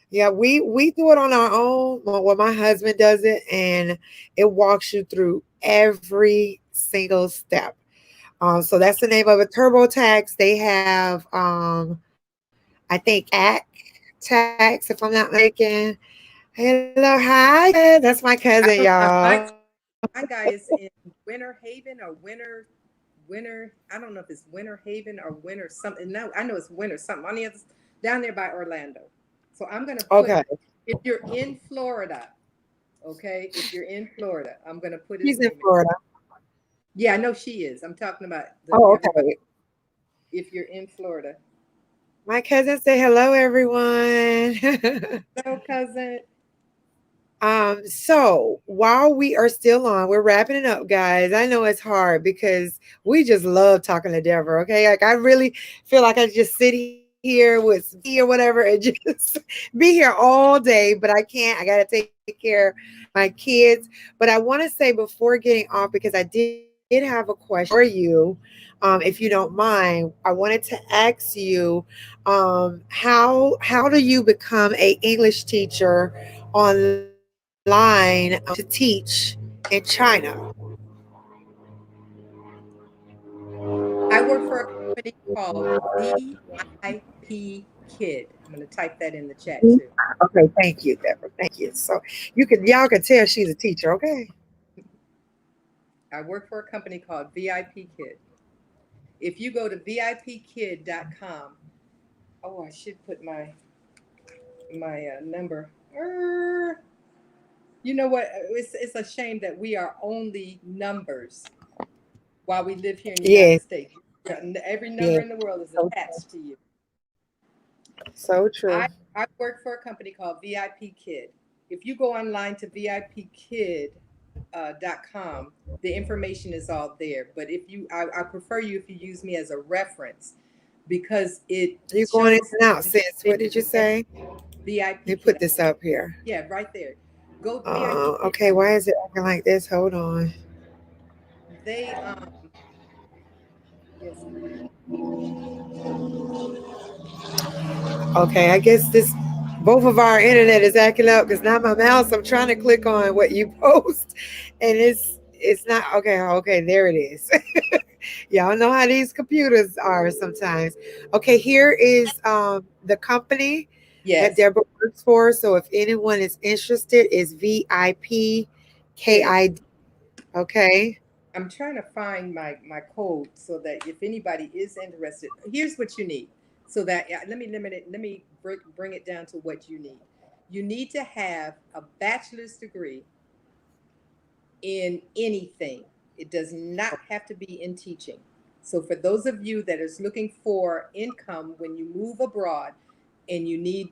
[SPEAKER 1] Yeah, we do it on our own. Well, my husband does it, and it walks you through every single step. So that's the name of it. TurboTax. They have, I think, tax, if I'm not mistaken. Hello, hi. That's my cousin,
[SPEAKER 2] I don't.
[SPEAKER 1] y'all.
[SPEAKER 2] My guy is in Winter Haven or Winter. I don't know if it's Winter Haven or Winter something. No, I know it's Winter something on the other down there by Orlando. So I'm gonna put,
[SPEAKER 1] Okay,
[SPEAKER 2] if you're in Florida, okay. If you're in Florida, I'm gonna put his
[SPEAKER 1] she's in
[SPEAKER 2] name in.
[SPEAKER 1] Florida.
[SPEAKER 2] Yeah, I know she is. I'm talking about the
[SPEAKER 1] Oh,
[SPEAKER 2] everybody.
[SPEAKER 1] okay.
[SPEAKER 2] If you're in Florida,
[SPEAKER 1] My cousin say hello, everyone.
[SPEAKER 2] hello, cousin.
[SPEAKER 1] So while we are still on, we're wrapping it up, guys. I know it's hard because we just love talking to Deborah. Okay. Like I really feel like I just sit here with tea or whatever and just be here all day, but I can't. I gotta take care of my kids. But I want to say before getting off, because I did have a question for you, if you don't mind, I wanted to ask you, how do you become a English teacher online to teach in China?
[SPEAKER 2] I work for a company called VIP Kid. I'm going to type that in the chat too.
[SPEAKER 1] Okay, thank you, Deborah. Thank you. So y'all can tell she's a teacher, okay?
[SPEAKER 2] I work for a company called VIP Kid. If you go to vipkid.com, oh, I should put my number. You know what? It's a shame that we are only numbers while we live here in the
[SPEAKER 1] Yes,
[SPEAKER 2] United States. Every number
[SPEAKER 1] yes.
[SPEAKER 2] in the world is
[SPEAKER 1] So,
[SPEAKER 2] attached to you.
[SPEAKER 1] so true.
[SPEAKER 2] I work for a company called VIP Kid. If you go online to vipkid.com, the information is all there. But I prefer you if you use me as a reference because it
[SPEAKER 1] You going in
[SPEAKER 2] shows
[SPEAKER 1] and
[SPEAKER 2] the
[SPEAKER 1] out, sis. What did you
[SPEAKER 2] information.
[SPEAKER 1] say?
[SPEAKER 2] VIP
[SPEAKER 1] Let me
[SPEAKER 2] Kid.
[SPEAKER 1] put this up here.
[SPEAKER 2] Yeah, right there. Go to VIP Kid.
[SPEAKER 1] Okay, why is it acting like this? Hold on.
[SPEAKER 2] They yes.
[SPEAKER 1] Okay, I guess this both of our internet is acting up because now my mouse, I'm trying to click on what you post and it's not okay. Okay, there it is. Y'all know how these computers are sometimes. Okay, here is the company that
[SPEAKER 2] Yes,
[SPEAKER 1] Deborah works for. So if anyone is interested, is
[SPEAKER 2] Kid.
[SPEAKER 1] VIPKID. Okay.
[SPEAKER 2] I'm trying to find my code so that if anybody is interested, here's what you need. So that let me limit it. Let me bring it down to what you need. You need to have a bachelor's degree in anything. It does not have to be in teaching. So for those of you that is looking for income when you move abroad and you need,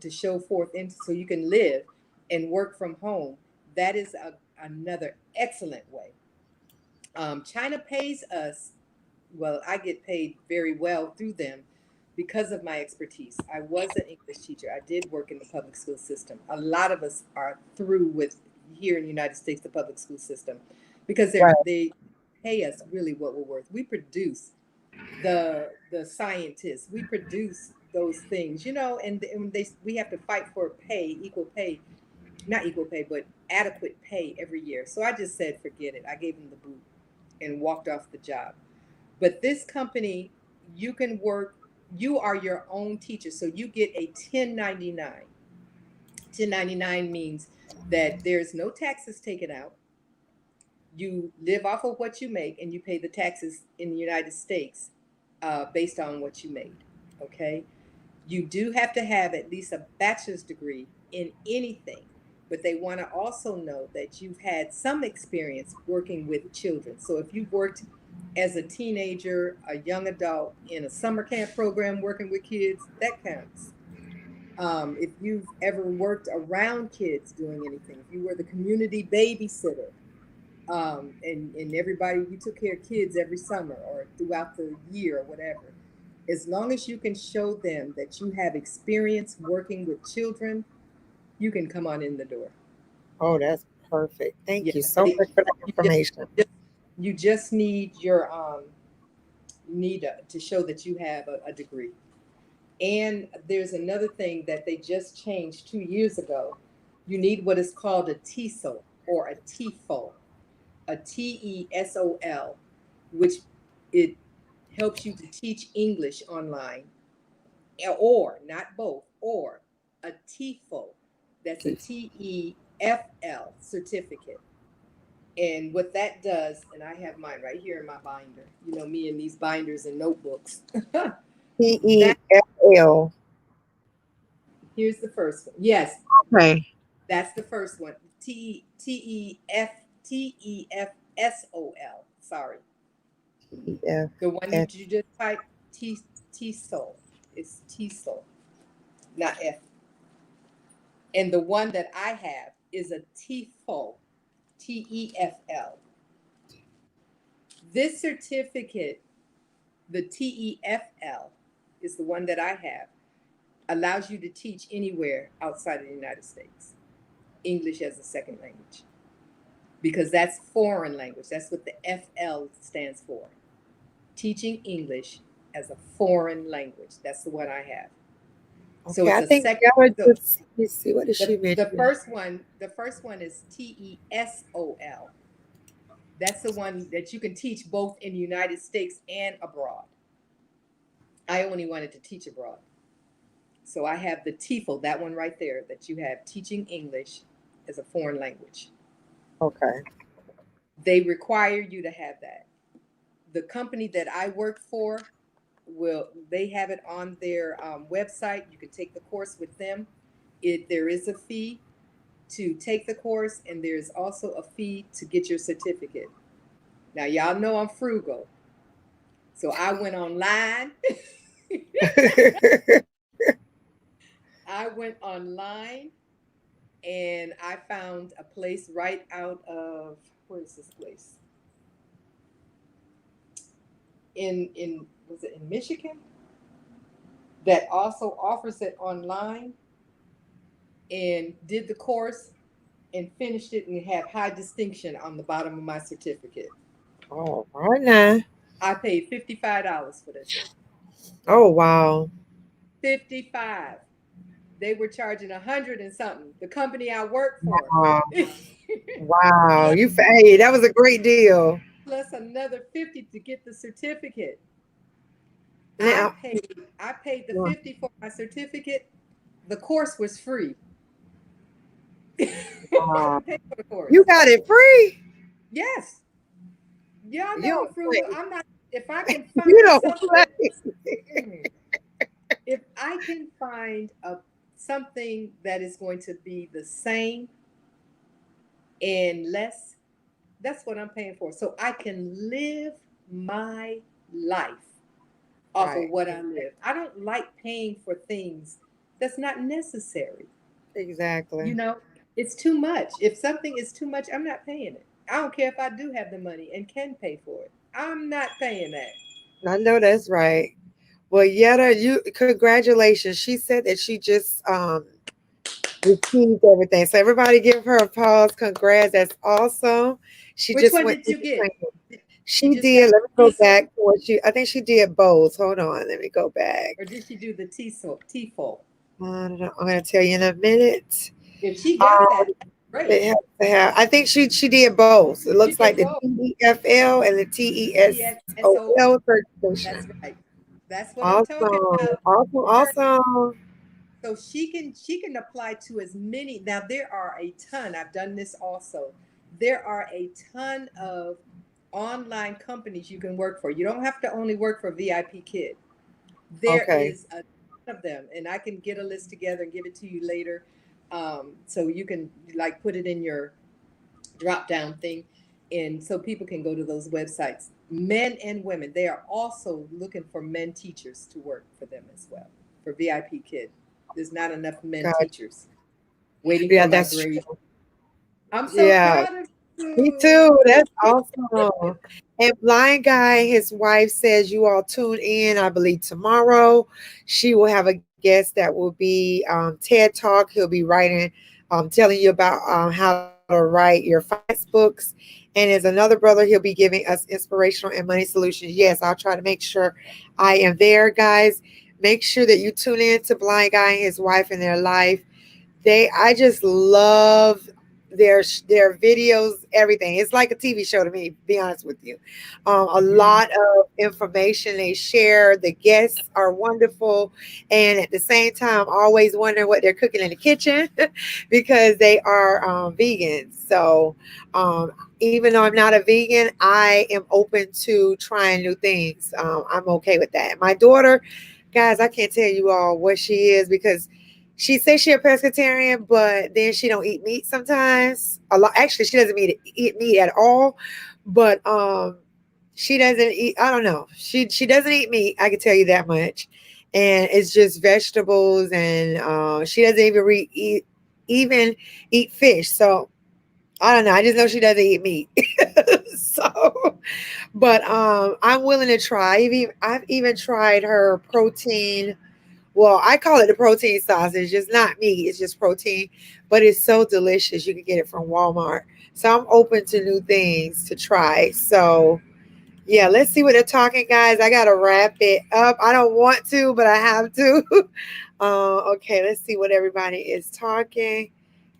[SPEAKER 2] to show forth so you can live and work from home, that is another excellent way. China pays us, well, I get paid very well through them, because of my expertise. I was an English teacher. I did work in the public school system. A lot of us are through with here in the United States, the public school system, because
[SPEAKER 1] Right.
[SPEAKER 2] they pay us really what we're worth. We produce the scientists. We produce those things, and we have to fight for pay, equal pay, not equal pay, but adequate pay every year. So I just said, forget it. I gave them the boot and walked off the job. But this company, you can work, you are your own teacher. So you get a 1099. 1099 means that there's no taxes taken out. You live off of what you make and you pay the taxes in the United States based on what you made. Okay. You do have to have at least a bachelor's degree in anything, but they want to also know that you've had some experience working with children. So if you've worked as a teenager, a young adult in a summer camp program working with kids, that counts. If you've ever worked around kids doing anything, if you were the community babysitter, and everybody, you took care of kids every summer or throughout the year or whatever, as long as you can show them that you have experience working with children, you can come on in the door.
[SPEAKER 1] Oh, that's perfect. Thank
[SPEAKER 2] Yeah,
[SPEAKER 1] you so much for that
[SPEAKER 2] you just,
[SPEAKER 1] information.
[SPEAKER 2] you just need your to show that you have a degree. And there's another thing that they just changed 2 years ago. You need what is called a TESOL or a TEFL, a TESOL, which it helps you to teach English online, or not both, or a TEFL, that's a TEFL certificate. And what that does, and I have mine right here in my binder, me and these binders and notebooks. That
[SPEAKER 1] TEFL.
[SPEAKER 2] here's the first one. Yes,
[SPEAKER 1] Okay.
[SPEAKER 2] that's the first one. TEFSOL. Sorry, the one
[SPEAKER 1] TEFL.
[SPEAKER 2] you just typed, TESOL. It's TESOL, not F. And the one that I have is a TEFL, TEFL. This certificate, the TEFL, is the one that I have, allows you to teach anywhere outside of the United States, English as a second language, because that's foreign language. That's what the FL stands for, teaching English as a foreign language. That's the one I have. So
[SPEAKER 1] Okay,
[SPEAKER 2] it's
[SPEAKER 1] I
[SPEAKER 2] a
[SPEAKER 1] think
[SPEAKER 2] second.
[SPEAKER 1] that was
[SPEAKER 2] So
[SPEAKER 1] just, let me see, what did she
[SPEAKER 2] the
[SPEAKER 1] mention?
[SPEAKER 2] first one is TESOL. That's the one that you can teach both in the United States and abroad. I only wanted to teach abroad. So I have the TEFL, that one right there, that you have, teaching English as a foreign language.
[SPEAKER 1] Okay.
[SPEAKER 2] They require you to have that. The company that I work for they have it on their website. You can take the course with them. There is a fee to take the course, and there's also a fee to get your certificate. Now, y'all know I'm frugal. So I went online. I went online and I found a place right out of, where is this place? In was it in Michigan? That also offers it online, and did the course and finished it and have high distinction on the bottom of my certificate.
[SPEAKER 1] Oh, right now.
[SPEAKER 2] I paid $55 for this.
[SPEAKER 1] Oh, wow.
[SPEAKER 2] 55. They were charging 100 and something. The company I work for.
[SPEAKER 1] Wow.
[SPEAKER 2] And
[SPEAKER 1] Wow. Hey, that was a great deal.
[SPEAKER 2] plus another 50 to get the certificate. I
[SPEAKER 1] Now,
[SPEAKER 2] paid I paid the 50 for my certificate. The course was free. I
[SPEAKER 1] wow.
[SPEAKER 2] didn't pay for the
[SPEAKER 1] You
[SPEAKER 2] course.
[SPEAKER 1] got it free?
[SPEAKER 2] Yes. Y'all
[SPEAKER 1] You
[SPEAKER 2] know I'm
[SPEAKER 1] don't
[SPEAKER 2] frugal.
[SPEAKER 1] play.
[SPEAKER 2] I'm not, if I can
[SPEAKER 1] You
[SPEAKER 2] find
[SPEAKER 1] don't
[SPEAKER 2] something,
[SPEAKER 1] play.
[SPEAKER 2] mm, if I can find something that is going to be the same and less, that's what I'm paying for. So I can live my life off of
[SPEAKER 1] Right.
[SPEAKER 2] what I live. I don't like paying for things that's not necessary. You
[SPEAKER 1] Exactly.
[SPEAKER 2] know, it's too much. If something is too much, I'm not paying it. I don't care if I do have the money and can pay for it. I'm not paying that.
[SPEAKER 1] I know that's right. Well, Yetta, you congratulations. She said that she just received everything. So everybody give her a pause. Congrats. That's awesome. She
[SPEAKER 2] Which
[SPEAKER 1] just
[SPEAKER 2] one
[SPEAKER 1] went
[SPEAKER 2] did
[SPEAKER 1] through
[SPEAKER 2] you
[SPEAKER 1] the
[SPEAKER 2] get?
[SPEAKER 1] training.
[SPEAKER 2] You
[SPEAKER 1] She
[SPEAKER 2] just got
[SPEAKER 1] did. Let me
[SPEAKER 2] the
[SPEAKER 1] go
[SPEAKER 2] TESOL,
[SPEAKER 1] back to what she I think she did both. Hold on. Let me go back.
[SPEAKER 2] or did she do the TESOL, TEFL?
[SPEAKER 1] I don't know. I'm gonna tell you in a minute.
[SPEAKER 2] If she got
[SPEAKER 1] Um,
[SPEAKER 2] that, great.
[SPEAKER 1] it has to have, I think she did both. It looks
[SPEAKER 2] She
[SPEAKER 1] like
[SPEAKER 2] did
[SPEAKER 1] the
[SPEAKER 2] both.
[SPEAKER 1] TEFL and the
[SPEAKER 2] TESOL.
[SPEAKER 1] TESOL
[SPEAKER 2] That's
[SPEAKER 1] certification.
[SPEAKER 2] right. That's what I'm talking
[SPEAKER 1] Awesome.
[SPEAKER 2] about.
[SPEAKER 1] Awesome.
[SPEAKER 2] Her,
[SPEAKER 1] Awesome.
[SPEAKER 2] so she can apply to as many. Now there are a ton. I've done this also. There are a ton of online companies you can work for. You don't have to only work for VIP Kid. There
[SPEAKER 1] Okay.
[SPEAKER 2] is a ton of them, and I can get a list together and give it to you later, so you can like put it in your drop down thing, and so people can go to those websites. Men and women, they are also looking for men teachers to work for them as well. For VIP Kid, there's not enough men
[SPEAKER 1] God.
[SPEAKER 2] teachers waiting
[SPEAKER 1] Yeah,
[SPEAKER 2] for my
[SPEAKER 1] that's
[SPEAKER 2] grade.
[SPEAKER 1] true.
[SPEAKER 2] I'm so
[SPEAKER 1] Yeah.
[SPEAKER 2] proud of
[SPEAKER 1] Me
[SPEAKER 2] you.
[SPEAKER 1] too. That's awesome. And Blind Guy, his wife says you all tune in, I believe, tomorrow. She will have a guest that will be TED Talk. He'll be writing, telling you about how to write your finance books. And there's another brother, he'll be giving us inspirational and money solutions. Yes, I'll try to make sure I am there, guys. Make sure that you tune in to Blind Guy and his wife and their life. I just love their videos, everything. It's like a TV show to me, to be honest with you. A
[SPEAKER 2] Mhm.
[SPEAKER 1] lot of information they share. The guests are wonderful, and at the same time always wondering what they're cooking in the kitchen because they are vegans. So um, even though I'm not a vegan, I am open to trying new things. I'm okay with that. My daughter, guys, I can't tell you all what she is because she says she a pescatarian, but then she don't eat meat sometimes. A lot, actually, she doesn't eat meat at all. But she doesn't eat. I don't know. She doesn't eat meat. I can tell you that much. And it's just vegetables, and she doesn't even eat fish. So I don't know. I just know she doesn't eat meat. So, but I'm willing to try. I've even tried her protein, well, I call it the protein sausage. It's not meat, it's just protein, but it's so delicious. You can get it from Walmart. So I'm open to new things to try. So yeah, let's see what they're talking, guys. I gotta wrap it up. I don't want to, but I have to. Okay, let's see what everybody is talking.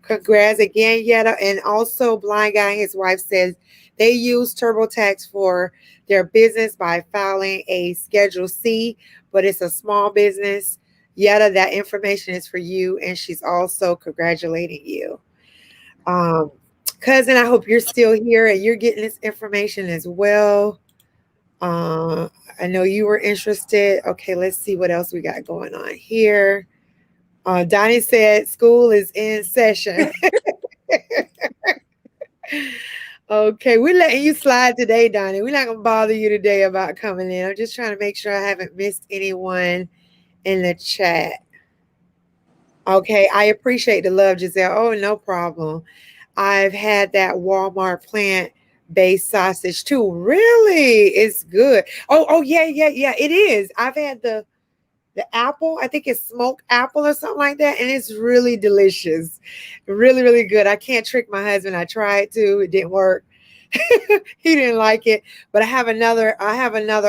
[SPEAKER 1] Congrats again, Yetta. And also, Blind Guy and his wife says they use TurboTax for their business by filing a Schedule C, but it's a small business. Yetta, that information is for you, and she's also congratulating you. Um, Cousin, I hope you're still here and you're getting this information as well. Uh, I know you were interested. Okay, let's see what else we got going on here. Donnie said school is in session. Okay, we're letting you slide today, Donnie. We're not gonna bother you today about coming in. I'm just trying to make sure I haven't missed anyone in the chat. Okay, I appreciate the love, Giselle. Oh, no problem. I've had that Walmart plant-based sausage too. Really? It's good. Oh, yeah, yeah, yeah. It is. I've had the apple. I think it's smoked apple or something like that, and it's really delicious. Really, really good. I can't trick my husband. I tried to. It didn't work. He didn't like it, but I have another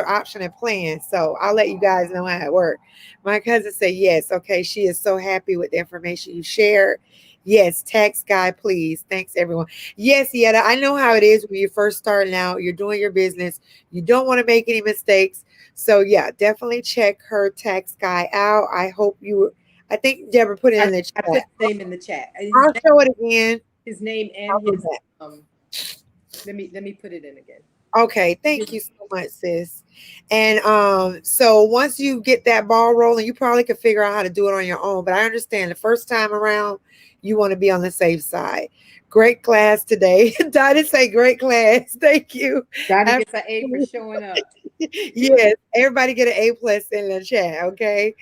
[SPEAKER 1] option and plan, so I'll let you guys know how it worked. My cousin said yes. Okay, she is so happy with the information you shared. Yes, tax guy, please. Thanks, everyone. Yes, Yetta, I know how it is when you're first starting out. You're doing your business. You don't want to make any mistakes. So yeah, definitely check her tax guy out. I hope you. I think Deborah put it
[SPEAKER 2] I,
[SPEAKER 1] in the
[SPEAKER 2] I put
[SPEAKER 1] chat.
[SPEAKER 2] his name in the chat.
[SPEAKER 1] I'll show it again.
[SPEAKER 2] His name
[SPEAKER 1] I'll
[SPEAKER 2] and
[SPEAKER 1] go
[SPEAKER 2] his
[SPEAKER 1] back.
[SPEAKER 2] um. Let me put it in again.
[SPEAKER 1] Okay, thank you so much, sis. And so once you get that ball rolling, you probably could figure out how to do it on your own. But I understand the first time around, you want to be on the safe side. Great class today. I did say great class. Thank you.
[SPEAKER 2] Donnie
[SPEAKER 1] Ab-
[SPEAKER 2] gets an A for showing up.
[SPEAKER 1] yes, everybody get an A plus in the chat. Okay.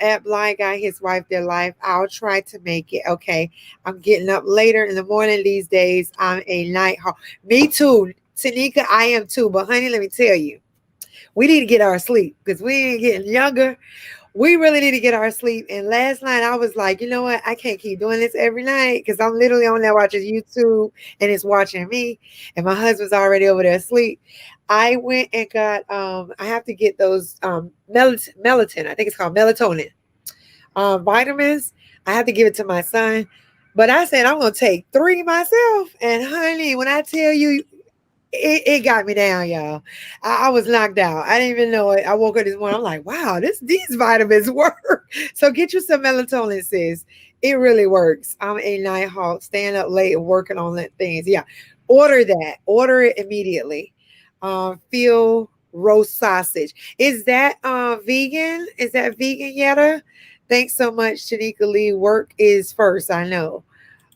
[SPEAKER 1] At Blind Guy, his wife, their life. I'll try to make it. Okay. I'm getting up later in the morning these days. I'm a night hawk. Me too. Tanika, I am too. But honey, let me tell you. We need to get our sleep because we ain't getting younger. We really need to get our sleep. And last night I was like, you know what? I can't keep doing this every night because I'm literally on there watching YouTube and it's watching me. And my husband's already over there asleep. I went and got I have to get those melatonin. I think it's called melatonin vitamins. I have to give it to my son. But I said I'm gonna take three myself. And honey, when I tell you it got me down, y'all. I was knocked out. I didn't even know it. I woke up this morning. I'm like, wow, these vitamins work. So get you some melatonin, sis. It really works. I'm a night hawk, staying up late and working on that things. Yeah. Order that. Order it immediately. Feel roast sausage. Is that vegan? Is that vegan, Yetta? Thanks so much, Shanika Lee. Work is first. I know.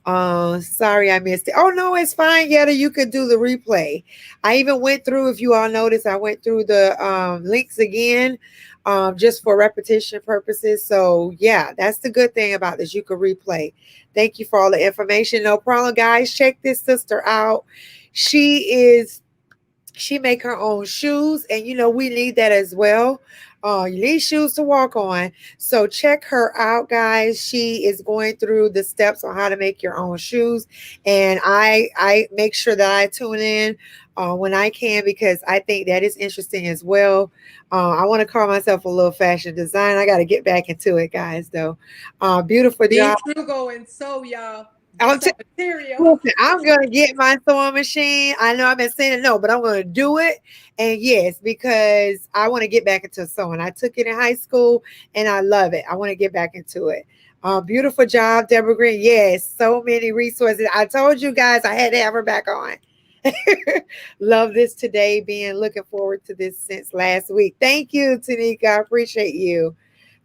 [SPEAKER 1] Sorry I missed it. Oh no, it's fine, Yetta. You could do the replay. I even went through, if you all noticed, I went through the links again, just for repetition purposes. So yeah, that's the good thing about this. You could replay. Thank you for all the information. No problem, guys. Check this sister out. She make her own shoes, and we need that as well. You need shoes to walk on. So check her out, guys. She is going through the steps on how to make your own shoes, and I make sure that I tune in when I can, because I think that is interesting as well. I want to call myself a little fashion designer. I got to get back into it, guys. Though, beautiful
[SPEAKER 2] Me
[SPEAKER 1] job.
[SPEAKER 2] too, going so y'all. Get
[SPEAKER 1] I'll
[SPEAKER 2] some material.
[SPEAKER 1] Listen, I'm gonna get my sewing machine. I know I've been saying it no, but I'm gonna do it. And yes, because I want to get back into sewing. I took it in high school and I love it. I want to get back into it. Beautiful job, Deborah Green. Yes, so many resources. I told you guys I had to have her back on. Love this today, being looking forward to this since last week. Thank you, Tanika. I appreciate you.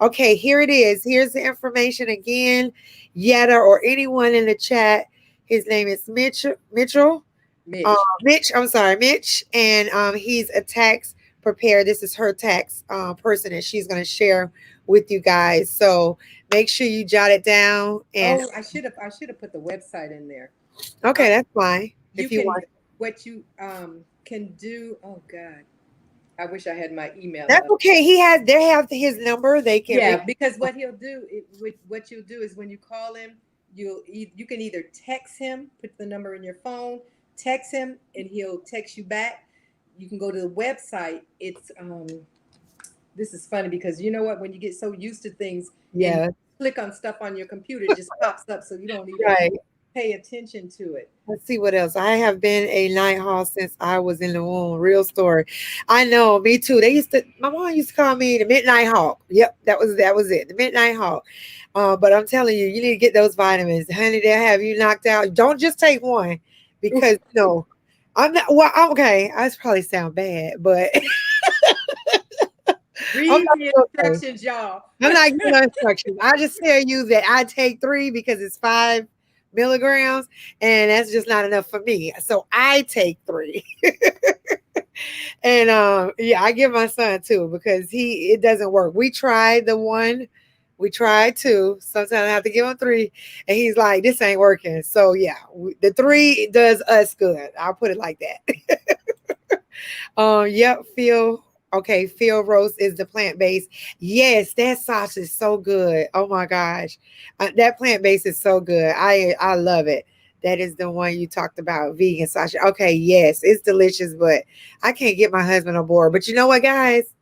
[SPEAKER 1] Okay, here it is. Here's the information again. Yetta or anyone in the chat. His name is Mitchell.
[SPEAKER 2] Mitch.
[SPEAKER 1] Mitch, I'm sorry, Mitch. And he's a tax preparer. This is her tax person, and she's going to share with you guys. So make sure you jot it down. And
[SPEAKER 2] Oh, I should have put the website in there. Um,
[SPEAKER 1] okay, that's fine.
[SPEAKER 2] you
[SPEAKER 1] If you
[SPEAKER 2] can
[SPEAKER 1] want,
[SPEAKER 2] what you can do. Oh God, I wish I had my email
[SPEAKER 1] that's
[SPEAKER 2] up.
[SPEAKER 1] okay. They have his number. They can reach.
[SPEAKER 2] Yeah, because what he'll do, what you'll do is when you call him, you can either text him, put the number in your phone, text him, and he'll text you back. You can go to the website. It's this is funny because you know what? When you get so used to things and you
[SPEAKER 1] Yeah,
[SPEAKER 2] click on stuff on your computer, it just pops up, so you don't even
[SPEAKER 1] right.
[SPEAKER 2] pay attention to it.
[SPEAKER 1] Let's see what else. I have been a night hall since I was in the womb. Real story. I know, me too. My mom used to call me the Midnight Hawk. Yep, that was it. The Midnight Hawk. But I'm telling you, you need to get those vitamins. Honey, they'll have you knocked out. Don't just take one because I'm not well, okay. I probably sound bad, but I'm
[SPEAKER 2] Read
[SPEAKER 1] not
[SPEAKER 2] the
[SPEAKER 1] okay.
[SPEAKER 2] instructions, y'all.
[SPEAKER 1] I'm not giving no instructions. I just tell you that I take 3 because it's 5 milligrams, and that's just not enough for me. So I take 3. And yeah, I give my son 2 because it doesn't work. We tried the one, we tried 2. Sometimes I have to give him 3, and he's like, "This ain't working." So yeah, the 3 does us good. I'll put it like that. Yep, Phil. Okay, Phil roast is the plant based. Yes, that sausage is so good. Oh my gosh, that plant based is so good. I love it. That is the one you talked about, vegan sausage. Okay, yes, it's delicious, but I can't get my husband on board. But you know what, guys?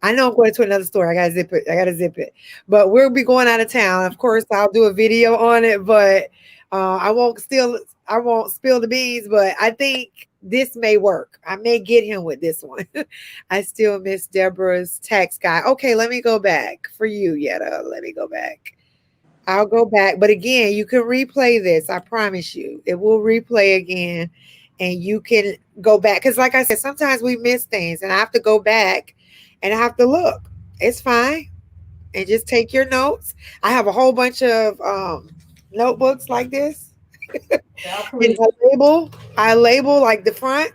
[SPEAKER 1] I know I'm going to another story. I gotta zip it. I gotta zip it. But we'll be going out of town. Of course, I'll do a video on it, but I won't spill the beans, but I think this may work. I may get him with this one. I still miss Deborah's tax guy. Okay, let me go back for you, Yetta. Let me go back. I'll go back. But again, you can replay this. I promise you. It will replay again. And you can go back. Because, like I said, sometimes we miss things and I have to go back and I have to look. It's fine. And just take your notes. I have a whole bunch of notebooks like this.
[SPEAKER 2] Y'all
[SPEAKER 1] And
[SPEAKER 2] please.
[SPEAKER 1] I label like the front.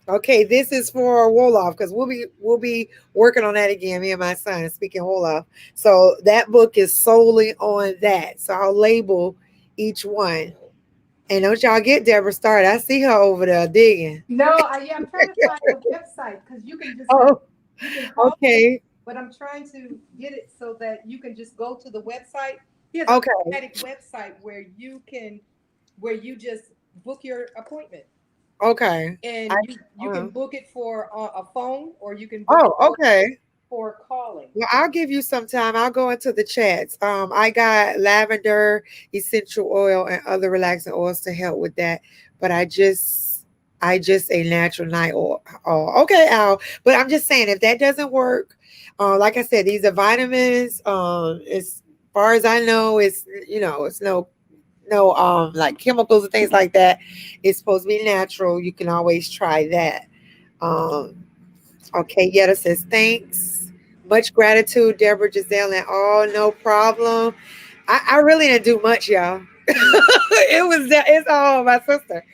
[SPEAKER 1] Okay, this is for Wolof because we'll be working on that again. Me and my son speaking Wolof. So that book is solely on that. So I'll label each one. And don't y'all get Deborah started. I see her over there digging.
[SPEAKER 2] No, yeah, I'm trying to find the website because
[SPEAKER 1] Oh,
[SPEAKER 2] you can call it,
[SPEAKER 1] okay.
[SPEAKER 2] but I'm trying to get it so that you can just go to the website. He has an
[SPEAKER 1] Okay.
[SPEAKER 2] automatic website where you just book your appointment,
[SPEAKER 1] Okay. I,
[SPEAKER 2] and you can
[SPEAKER 1] uh,
[SPEAKER 2] book it for a phone, or you can book it
[SPEAKER 1] oh, okay.
[SPEAKER 2] for calling.
[SPEAKER 1] Well, I'll give you some time. I'll go into the chats. I got lavender, essential oil, and other relaxing oils to help with that. But I just a natural night oil. Oh, okay, Al. But I'm just saying, if that doesn't work, like I said, these are vitamins. As far as I know, it's no like chemicals and things like that. It's supposed to be natural. You can always try that. Um, okay, Yetta says thanks. Much gratitude, Deborah, Giselle, and all. No problem. I really didn't do much, y'all. It's all my sister.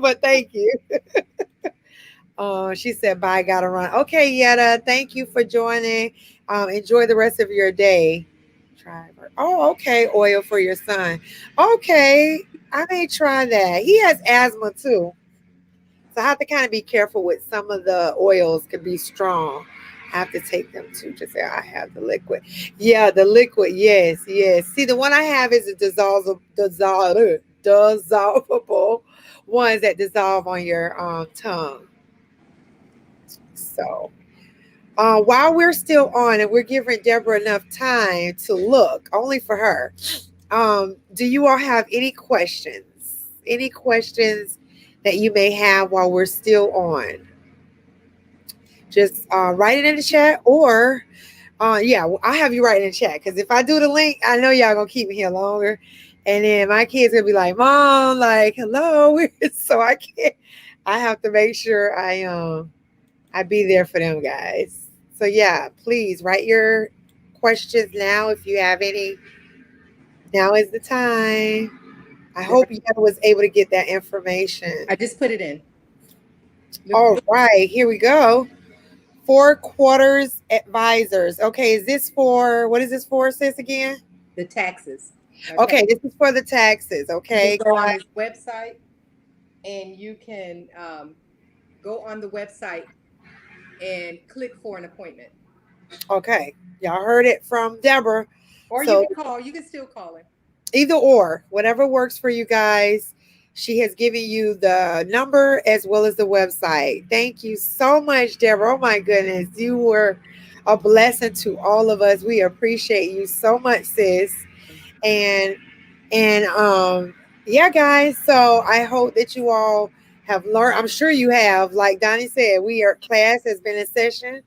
[SPEAKER 1] But thank you. She said bye, gotta run. Okay, Yetta, thank you for joining. Enjoy the rest of your day. Driver. Oh, okay. Oil for your son. Okay. I may try that. He has asthma too. So I have to kind of be careful with some of the oils can be strong. I have to take them too. Just say I have the liquid. Yeah, the liquid. Yes, yes. See, the one I have is a dissolvable ones that dissolve on your tongue. So while we're still on and we're giving Deborah enough time to look, only for her, do you all have any questions? Any questions that you may have while we're still on? Just write it in the chat or yeah, I'll have you write in the chat because if I do the link, I know y'all gonna keep me here longer, and then my kids gonna be like, "Mom, like, hello," so I can't. I have to make sure I be there for them guys. So yeah, please write your questions now if you have any. Now is the time. I hope you was able to get that information.
[SPEAKER 2] I just put it in.
[SPEAKER 1] All right, here we go. Four quarters advisors. Okay, is this for what is this for, sis again?
[SPEAKER 2] The taxes. Okay.
[SPEAKER 1] Okay, this is for the taxes.
[SPEAKER 2] You can
[SPEAKER 1] Okay,
[SPEAKER 2] go on
[SPEAKER 1] guys.
[SPEAKER 2] his website and you can go on the website and click for an appointment.
[SPEAKER 1] Okay, y'all heard it from Deborah.
[SPEAKER 2] Or you
[SPEAKER 1] So
[SPEAKER 2] can call, you can still call him.
[SPEAKER 1] either or, whatever works for you guys. She has given you the number as well as the website. Thank you so much, Deborah. Oh my goodness, you were a blessing to all of us. We appreciate you so much, sis. And and yeah, guys. So I hope that you all have learned. I'm sure you have. Like Donnie said, class has been in session,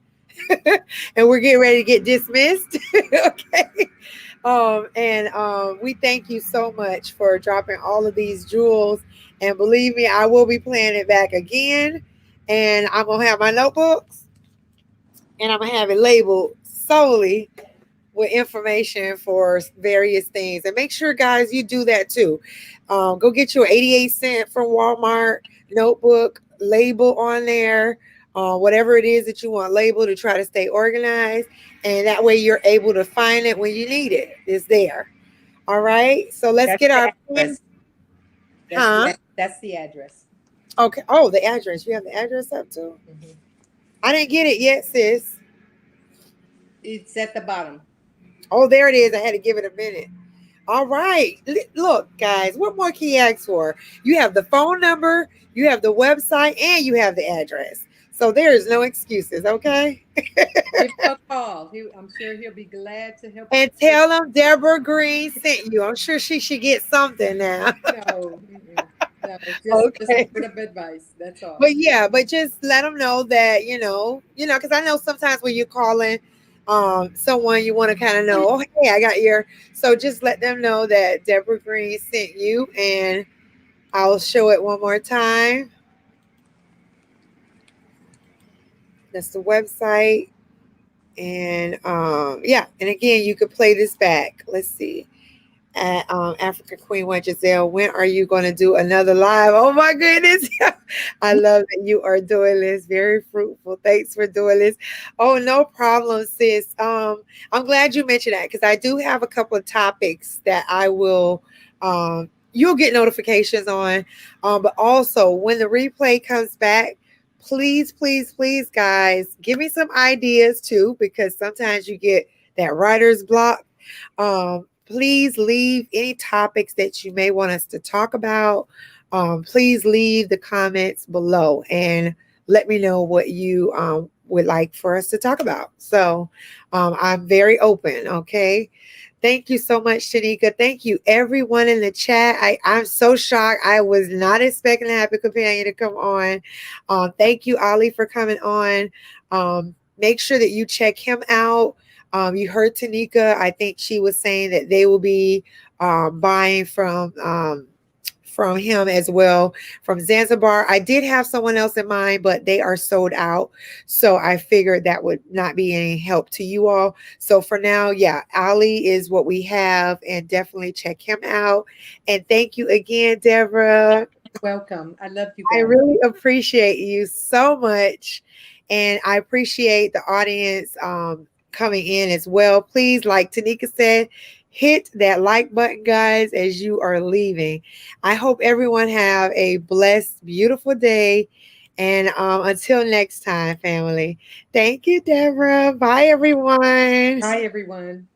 [SPEAKER 1] and we're getting ready to get dismissed. Okay. And we thank you so much for dropping all of these jewels. And believe me, I will be playing it back again. And I'm gonna have my notebooks, and I'm gonna have it labeled solely with information for various things. And make sure, guys, you do that too. Go get your 88 cent from Walmart notebook, label on there, whatever it is that you want label to try to stay organized. And that way you're able to find it when you need it. It's there. All right. So let's
[SPEAKER 2] That's
[SPEAKER 1] get
[SPEAKER 2] the
[SPEAKER 1] our pen.
[SPEAKER 2] address.
[SPEAKER 1] Huh?
[SPEAKER 2] That's the address.
[SPEAKER 1] Okay. Oh, the address. You have the address up too?
[SPEAKER 2] Mhm.
[SPEAKER 1] I didn't get it yet, sis.
[SPEAKER 2] It's at the bottom.
[SPEAKER 1] Oh, there it is. I had to give it a minute. All right. Look, guys, what more can you ask for? You have the phone number, you have the website, and you have the address. So there is no excuses, okay?
[SPEAKER 2] Give him a call. I'm sure he'll be glad to help
[SPEAKER 1] And
[SPEAKER 2] you.
[SPEAKER 1] tell them Deborah Green sent you. I'm sure she should get something now.
[SPEAKER 2] No, no, just a
[SPEAKER 1] Okay.
[SPEAKER 2] word of advice. That's all.
[SPEAKER 1] But yeah, but just let them know that, because I know sometimes when you're calling someone, you want to kind of know, oh, hey, I got your. So just let them know that Deborah Green sent you, and I'll show it one more time. That's the website. And yeah, and again, you could play this back. Let's see. At African Queen One Giselle, when are you going to do another live? Oh my goodness. I love that you are doing this. Very fruitful. Thanks for doing this. Oh, no problem, sis. I'm glad you mentioned that because I do have a couple of topics that I will you'll get notifications on. But also when the replay comes back, please, please, please, guys, give me some ideas too, because sometimes you get that writer's block. Please leave any topics that you may want us to talk about. Please leave the comments below and let me know what you would like for us to talk about. So I'm very open. Okay. Thank you so much, Shanika. Thank you, everyone in the chat. I'm so shocked. I was not expecting a happy companion to come on. Thank you, Ali, for coming on. Make sure that you check him out. You heard Tanika. I think she was saying that they will be buying from him as well from Zanzibar. I did have someone else in mind, but they are sold out. So I figured that would not be any help to you all. So for now, yeah, Ali is what we have, and definitely check him out. And thank you again, Deborah.
[SPEAKER 2] Welcome. I love you
[SPEAKER 1] I
[SPEAKER 2] guys.
[SPEAKER 1] really appreciate you so much. And I appreciate the audience coming in as well. Please, like Tanika said, hit that like button, guys, as you are leaving. I hope everyone have a blessed, beautiful day. And until next time, family. Thank you, Deborah. Bye, everyone.
[SPEAKER 2] Bye, everyone.